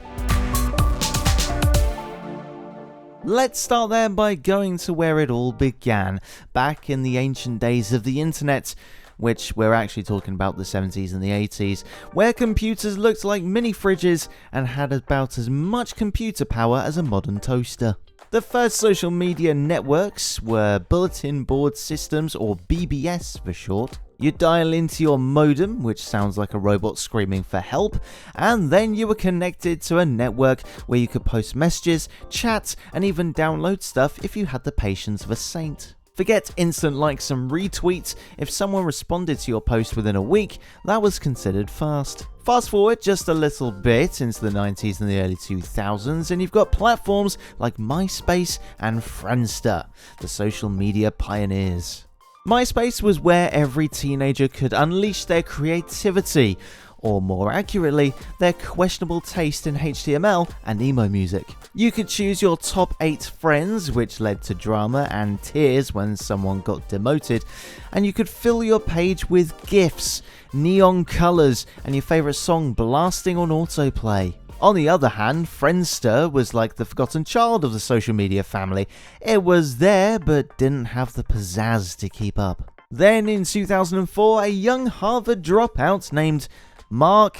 Let's start there by going to where it all began, back in the ancient days of the internet, which we're actually talking about the 70s and the 80s, where computers looked like mini fridges and had about as much computer power as a modern toaster. The first social media networks were bulletin board systems, or BBS for short. You dial into your modem, which sounds like a robot screaming for help, and then you were connected to a network where you could post messages, chat, and even download stuff if you had the patience of a saint. Forget instant likes and retweets. If someone responded to your post within a week, that was considered fast. Fast forward just a little bit into the 90s and the early 2000s, and you've got platforms like MySpace and Friendster, the social media pioneers. MySpace was where every teenager could unleash their creativity, or more accurately, their questionable taste in HTML and emo music. You could choose your top 8 friends, which led to drama and tears when someone got demoted, and you could fill your page with GIFs, neon colours, and your favourite song blasting on autoplay. On the other hand, Friendster was like the forgotten child of the social media family. It was there, but didn't have the pizzazz to keep up. Then in 2004, a young Harvard dropout named Mark...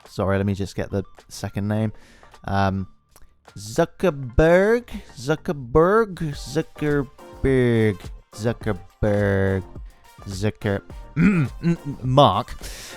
Sorry, let me just get the second name. Zuckerberg. Mark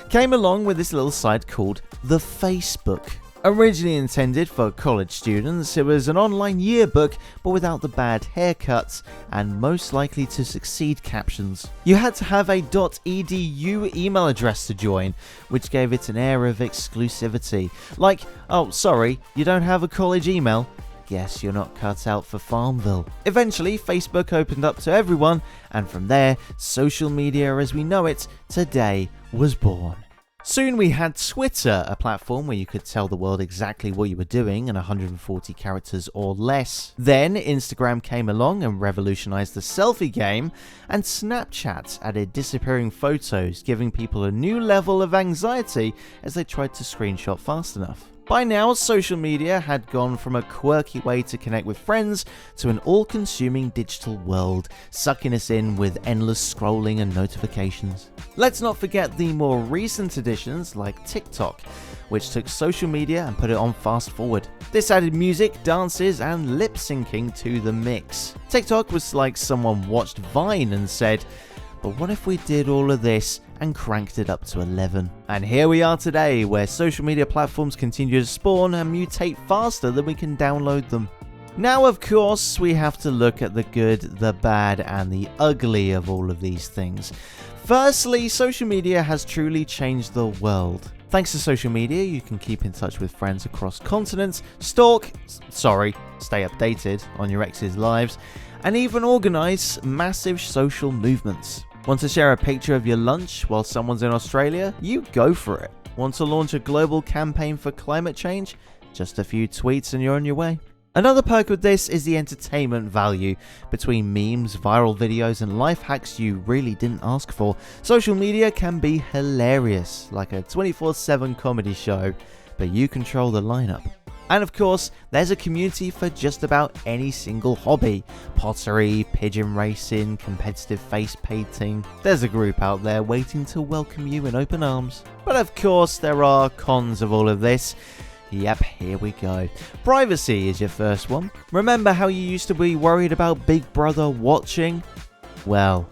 came along with this little site called The Facebook. Originally intended for college students, it was an online yearbook but without the bad haircuts and most likely to succeed captions. You had to have a .edu email address to join, which gave it an air of exclusivity. Like, oh sorry, you don't have a college email? Guess you're not cut out for Farmville. Eventually, Facebook opened up to everyone, and from there, social media as we know it today was born. Soon we had Twitter, a platform where you could tell the world exactly what you were doing in 140 characters or less. Then Instagram came along and revolutionized the selfie game, and Snapchat added disappearing photos, giving people a new level of anxiety as they tried to screenshot fast enough. By now, social media had gone from a quirky way to connect with friends to an all-consuming digital world, sucking us in with endless scrolling and notifications. Let's not forget the more recent additions like TikTok, which took social media and put it on fast forward. This added music, dances, and lip syncing to the mix. TikTok was like someone watched Vine and said, but what if we did all of this and cranked it up to 11? And here we are today, where social media platforms continue to spawn and mutate faster than we can download them. Now, of course, we have to look at the good, the bad, and the ugly of all of these things. Firstly, social media has truly changed the world. Thanks to social media, you can keep in touch with friends across continents, stay updated on your ex's lives, and even organise massive social movements. Want to share a picture of your lunch while someone's in Australia? You go for it. Want to launch a global campaign for climate change? Just a few tweets and you're on your way. Another perk of this is the entertainment value. Between memes, viral videos, and life hacks you really didn't ask for, social media can be hilarious, like a 24/7 comedy show, but you control the lineup. And of course, there's a community for just about any single hobby. Pottery, pigeon racing, competitive face painting. There's a group out there waiting to welcome you in open arms. But of course, there are cons of all of this. Yep, here we go. Privacy is your first one. Remember how you used to be worried about Big Brother watching? Well,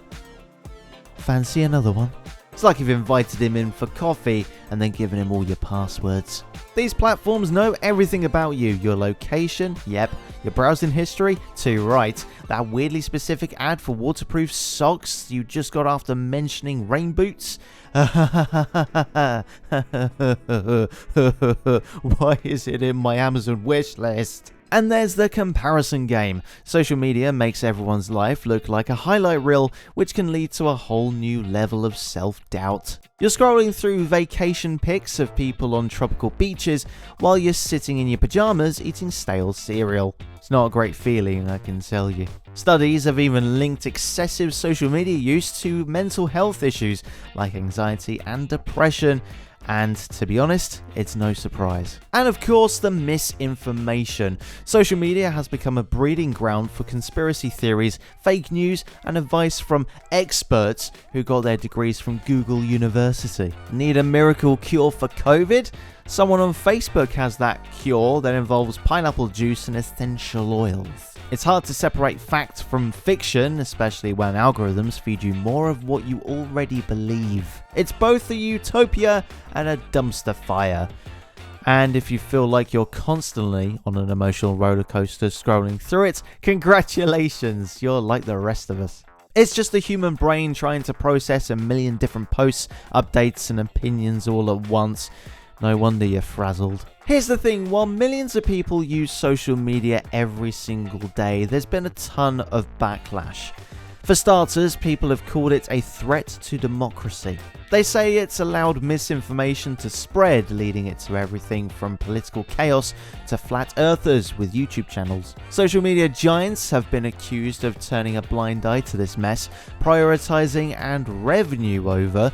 fancy another one? It's like you've invited him in for coffee and then given him all your passwords. These platforms know everything about you, your location, yep, your browsing history, too right, that weirdly specific ad for waterproof socks you just got after mentioning rain boots. Why is it in my Amazon wish list? And there's the comparison game. Social media makes everyone's life look like a highlight reel, which can lead to a whole new level of self-doubt. You're scrolling through vacation pics of people on tropical beaches while you're sitting in your pajamas eating stale cereal. It's not a great feeling, I can tell you. Studies have even linked excessive social media use to mental health issues like anxiety and depression. And to be honest, it's no surprise. And of course, the misinformation. Social media has become a breeding ground for conspiracy theories, fake news, and advice from experts who got their degrees from Google University. Need a miracle cure for COVID? Someone on Facebook has that cure that involves pineapple juice and essential oils. It's hard to separate fact from fiction, especially when algorithms feed you more of what you already believe. It's both a utopia and a dumpster fire. And if you feel like you're constantly on an emotional roller coaster scrolling through it, congratulations, you're like the rest of us. It's just the human brain trying to process a million different posts, updates, and opinions all at once. No wonder you're frazzled. Here's the thing, while millions of people use social media every single day, there's been a ton of backlash. For starters, people have called it a threat to democracy. They say it's allowed misinformation to spread, leading it to everything from political chaos to flat earthers with YouTube channels. Social media giants have been accused of turning a blind eye to this mess, prioritizing and revenue over,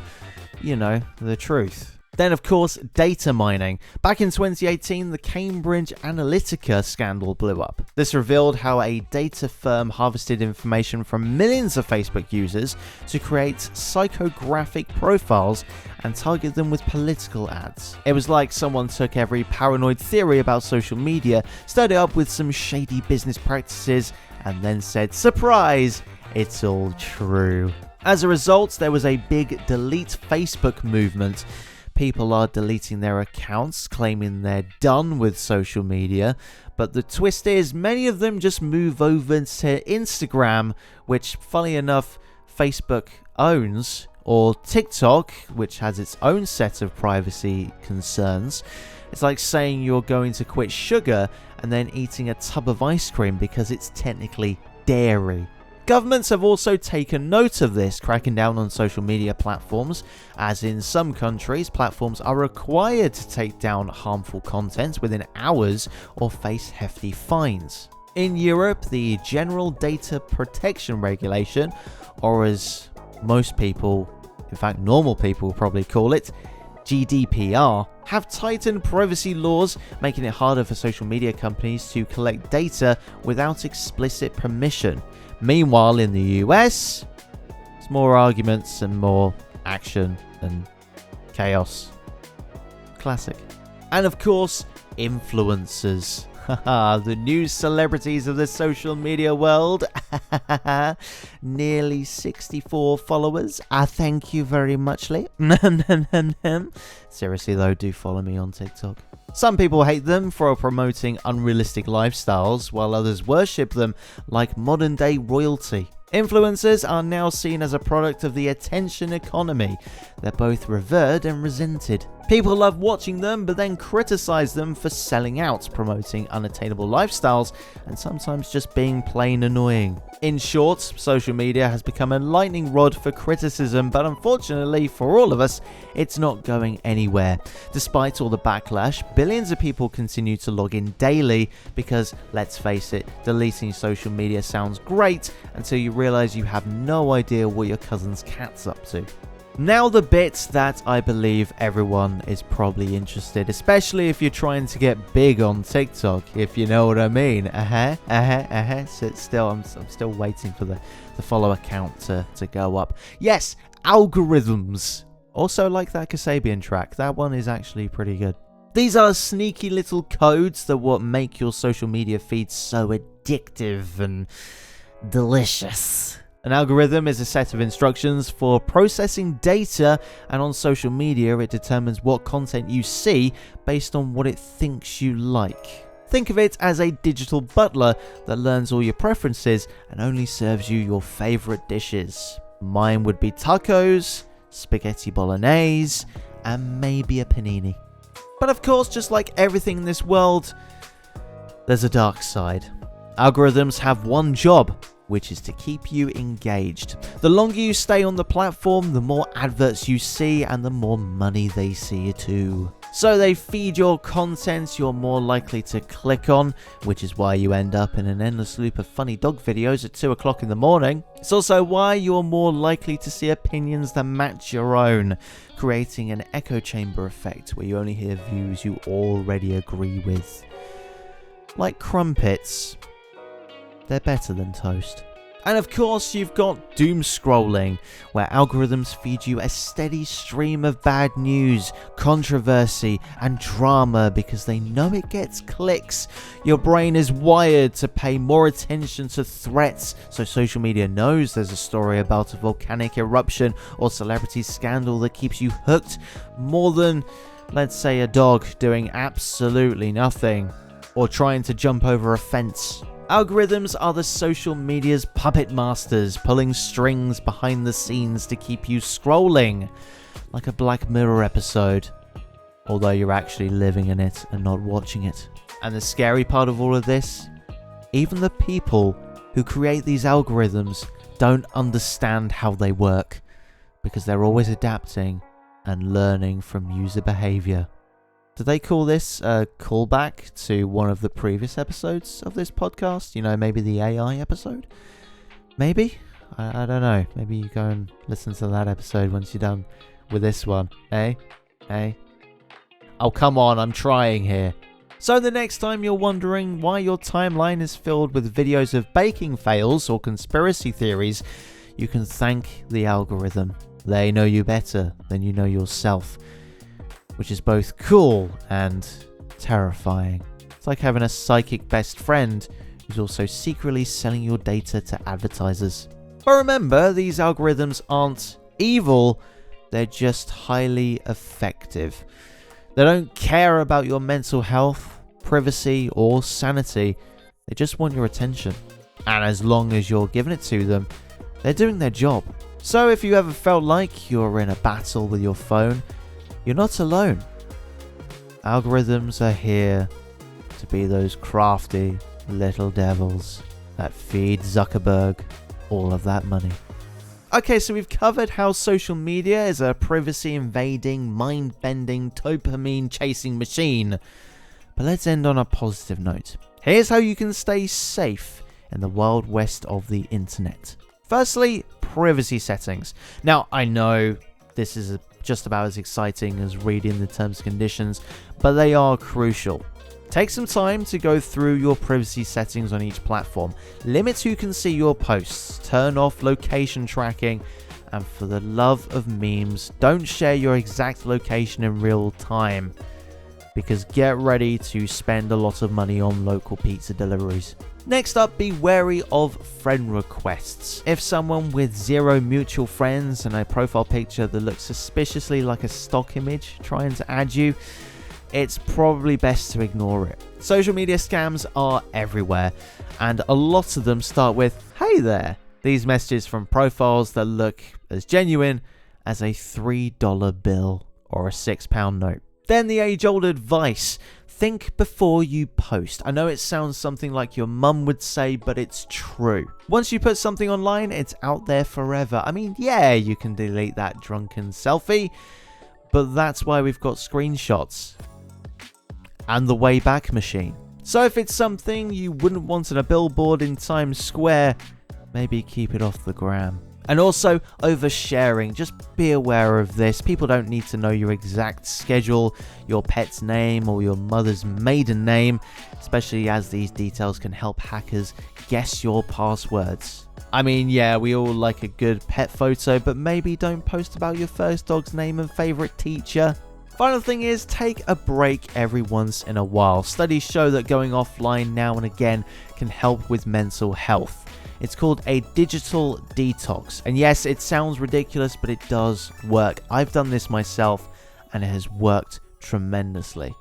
the truth. Then, of course, data mining. Back in 2018, the Cambridge Analytica scandal blew up. This revealed how a data firm harvested information from millions of Facebook users to create psychographic profiles and target them with political ads. It was like someone took every paranoid theory about social media, stirred it up with some shady business practices, and then said, surprise, it's all true. As a result, there was a big delete Facebook movement. People are deleting their accounts, claiming they're done with social media, but the twist is many of them just move over to Instagram, which, funny enough, Facebook owns, or TikTok, which has its own set of privacy concerns. It's like saying you're going to quit sugar and then eating a tub of ice cream because it's technically dairy. Governments have also taken note of this, cracking down on social media platforms, as in some countries, platforms are required to take down harmful content within hours or face hefty fines. In Europe, the General Data Protection Regulation, or as most people, in fact normal people probably call it, GDPR, have tightened privacy laws, making it harder for social media companies to collect data without explicit permission. Meanwhile, in the US, it's more arguments and more action and chaos. Classic. And of course, influencers. The new celebrities of the social media world. Nearly 64 followers. Thank you very much, Lee. Seriously though, do follow me on TikTok. Some people hate them for promoting unrealistic lifestyles, while others worship them like modern day royalty. Influencers are now seen as a product of the attention economy. They're both revered and resented. People love watching them, but then criticize them for selling out, promoting unattainable lifestyles, and sometimes just being plain annoying. In short, social media has become a lightning rod for criticism, but unfortunately for all of us, it's not going anywhere. Despite all the backlash, billions of people continue to log in daily because, let's face it, deleting social media sounds great until you realize you have no idea what your cousin's cat's up to. Now the bit that I believe everyone is probably interested, especially if you're trying to get big on TikTok, if you know what I mean. So I'm still waiting for the follower count to go up. Yes, algorithms. Also like that Kasabian track. That one is actually pretty good. These are sneaky little codes that what make your social media feed so addictive and delicious. An algorithm is a set of instructions for processing data, and on social media it determines what content you see based on what it thinks you like. Think of it as a digital butler that learns all your preferences and only serves you your favorite dishes. Mine would be tacos, spaghetti bolognese, and maybe a panini. But of course, just like everything in this world, there's a dark side. Algorithms have one job, which is to keep you engaged. The longer you stay on the platform, the more adverts you see and the more money they see too. So they feed your content you're more likely to click on, which is why you end up in an endless loop of funny dog videos at 2 o'clock in the morning. It's also why you're more likely to see opinions that match your own, creating an echo chamber effect where you only hear views you already agree with. Like crumpets, they're better than toast. And of course, you've got doom scrolling, where algorithms feed you a steady stream of bad news, controversy, and drama because they know it gets clicks. Your brain is wired to pay more attention to threats, so social media knows there's a story about a volcanic eruption or celebrity scandal that keeps you hooked more than, let's say, a dog doing absolutely nothing or trying to jump over a fence. Algorithms are the social media's puppet masters, pulling strings behind the scenes to keep you scrolling, like a Black Mirror episode, although you're actually living in it and not watching it. And the scary part of all of this, even the people who create these algorithms don't understand how they work, because they're always adapting and learning from user behavior. Do they call this a callback to one of the previous episodes of this podcast? You know, maybe the AI episode? Maybe? I don't know. Maybe you go and listen to that episode once you're done with this one. Eh? Oh, come on, I'm trying here. So the next time you're wondering why your timeline is filled with videos of baking fails or conspiracy theories, you can thank the algorithm. They know you better than you know yourself, which is both cool and terrifying. It's like having a psychic best friend who's also secretly selling your data to advertisers. But remember, these algorithms aren't evil, they're just highly effective. They don't care about your mental health, privacy, or sanity. They just want your attention. And as long as you're giving it to them, they're doing their job. So if you ever felt like you're in a battle with your phone, you're not alone. Algorithms are here to be those crafty little devils that feed Zuckerberg all of that money. Okay, so we've covered how social media is a privacy-invading, mind-bending, dopamine-chasing machine. But let's end on a positive note. Here's how you can stay safe in the wild west of the internet. Firstly, privacy settings. Now, I know this is just about as exciting as reading the terms and conditions, but they are crucial. Take some time to go through your privacy settings on each platform. Limit who can see your posts. Turn off location tracking. And for the love of memes, don't share your exact location in real time. Because get ready to spend a lot of money on local pizza deliveries. Next up, be wary of friend requests. If someone with 0 mutual friends and a profile picture that looks suspiciously like a stock image trying to add you, it's probably best to ignore it. Social media scams are everywhere, and a lot of them start with, "Hey there." These messages from profiles that look as genuine as a $3 bill or a £6 note. Then the age-old advice, think before you post. I know it sounds something like your mum would say, but it's true. Once you put something online, it's out there forever. I mean, yeah, you can delete that drunken selfie, but that's why we've got screenshots and the Wayback Machine. So if it's something you wouldn't want on a billboard in Times Square, maybe keep it off the gram. And also, oversharing. Just be aware of this. People don't need to know your exact schedule, your pet's name, or your mother's maiden name, especially as these details can help hackers guess your passwords. I mean, yeah, we all like a good pet photo, but maybe don't post about your first dog's name and favorite teacher. Final thing is, take a break every once in a while. Studies show that going offline now and again can help with mental health. It's called a digital detox. And yes, it sounds ridiculous, but it does work. I've done this myself, and it has worked tremendously.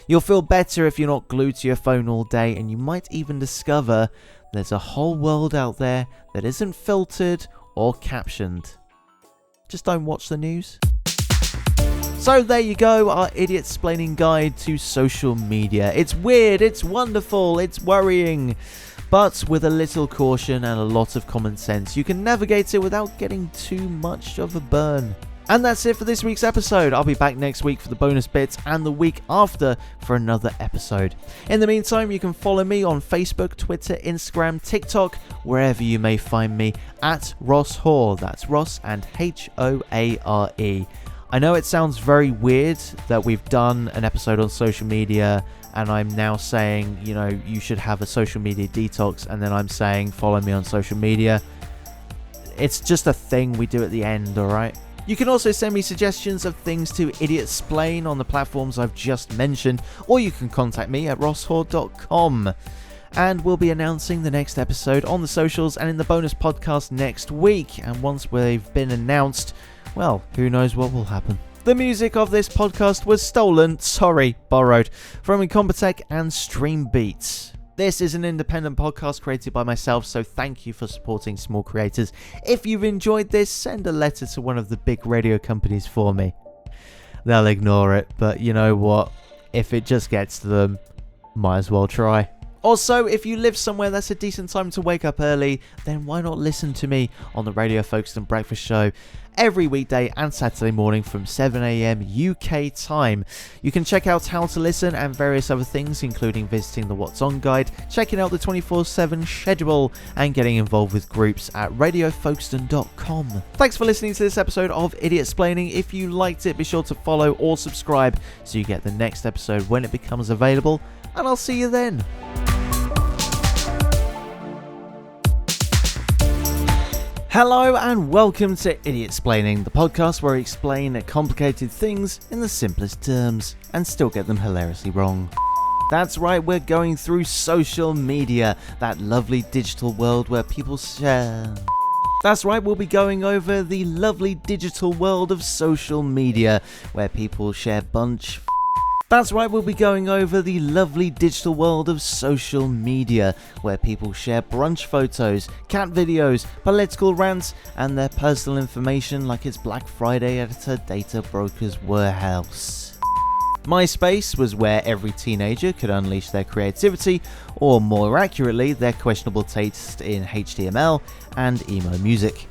You'll feel better if you're not glued to your phone all day, and you might even discover there's a whole world out there that isn't filtered or captioned. Just don't watch the news. So there you go, our idiot-splaining guide to social media. It's weird, it's wonderful, it's worrying. But with a little caution and a lot of common sense, you can navigate it without getting too much of a burn. And that's it for this week's episode. I'll be back next week for the bonus bits and the week after for another episode. In the meantime, you can follow me on Facebook, Twitter, Instagram, TikTok, wherever you may find me, at Ross Hoare. That's Ross and Hoare. I know it sounds very weird that we've done an episode on social media and I'm now saying, you know, you should have a social media detox, and then I'm saying follow me on social media. It's just a thing we do at the end, alright? You can also send me suggestions of things to idiotsplain on the platforms I've just mentioned, or you can contact me at rosshoare.com. And we'll be announcing the next episode on the socials and in the bonus podcast next week. And once we've been announced, well, who knows what will happen. The music of this podcast was borrowed, from Incompetech and Stream Beats. This is an independent podcast created by myself, so thank you for supporting small creators. If you've enjoyed this, send a letter to one of the big radio companies for me. They'll ignore it, but you know what? If it just gets to them, might as well try. Also, if you live somewhere that's a decent time to wake up early, then why not listen to me on the Radio Folkestone Breakfast Show every weekday and Saturday morning from 7 AM UK time. You can check out how to listen and various other things, including visiting the What's On guide, checking out the 24/7 schedule, and getting involved with groups at radiofolkstone.com. Thanks for listening to this episode of Idiot-Splaining. If you liked it, be sure to follow or subscribe so you get the next episode when it becomes available, and I'll see you then. Hello and welcome to Idiot-Splaining, the podcast where I explain complicated things in the simplest terms and still get them hilariously wrong. That's right, we're going through social media, that lovely digital world where people share. That's right, we'll be going over the lovely digital world of social media where people share That's right, we'll be going over the lovely digital world of social media, where people share brunch photos, cat videos, political rants, and their personal information like it's Black Friday at a data broker's warehouse. MySpace was where every teenager could unleash their creativity, or more accurately, their questionable taste in HTML and emo music.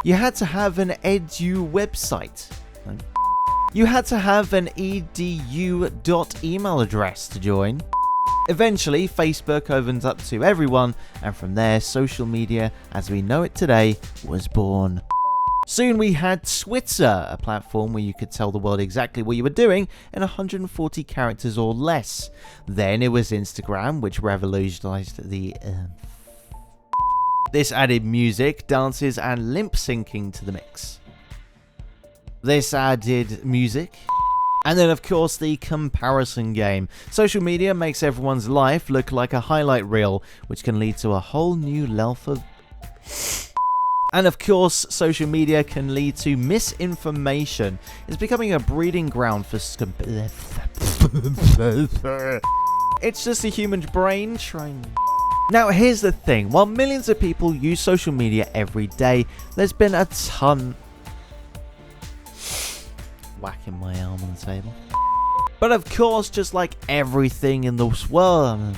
You had to have an edu website. You had to have an edu.email address to join. Eventually, Facebook opened up to everyone, and from there, social media, as we know it today, was born. Soon we had Twitter, a platform where you could tell the world exactly what you were doing in 140 characters or less. Then it was Instagram, which revolutionized the This added music, dances, and lip syncing to the mix. This added music. And then, of course, the comparison game. Social media makes everyone's life look like a highlight reel, which can lead to a whole new level of... And of course, social media can lead to misinformation. It's becoming a breeding ground for It's just a human brain trying... Now, here's the thing. While millions of people use social media every day, there's been a ton... Whacking my arm on the table. But of course, just like everything in this world...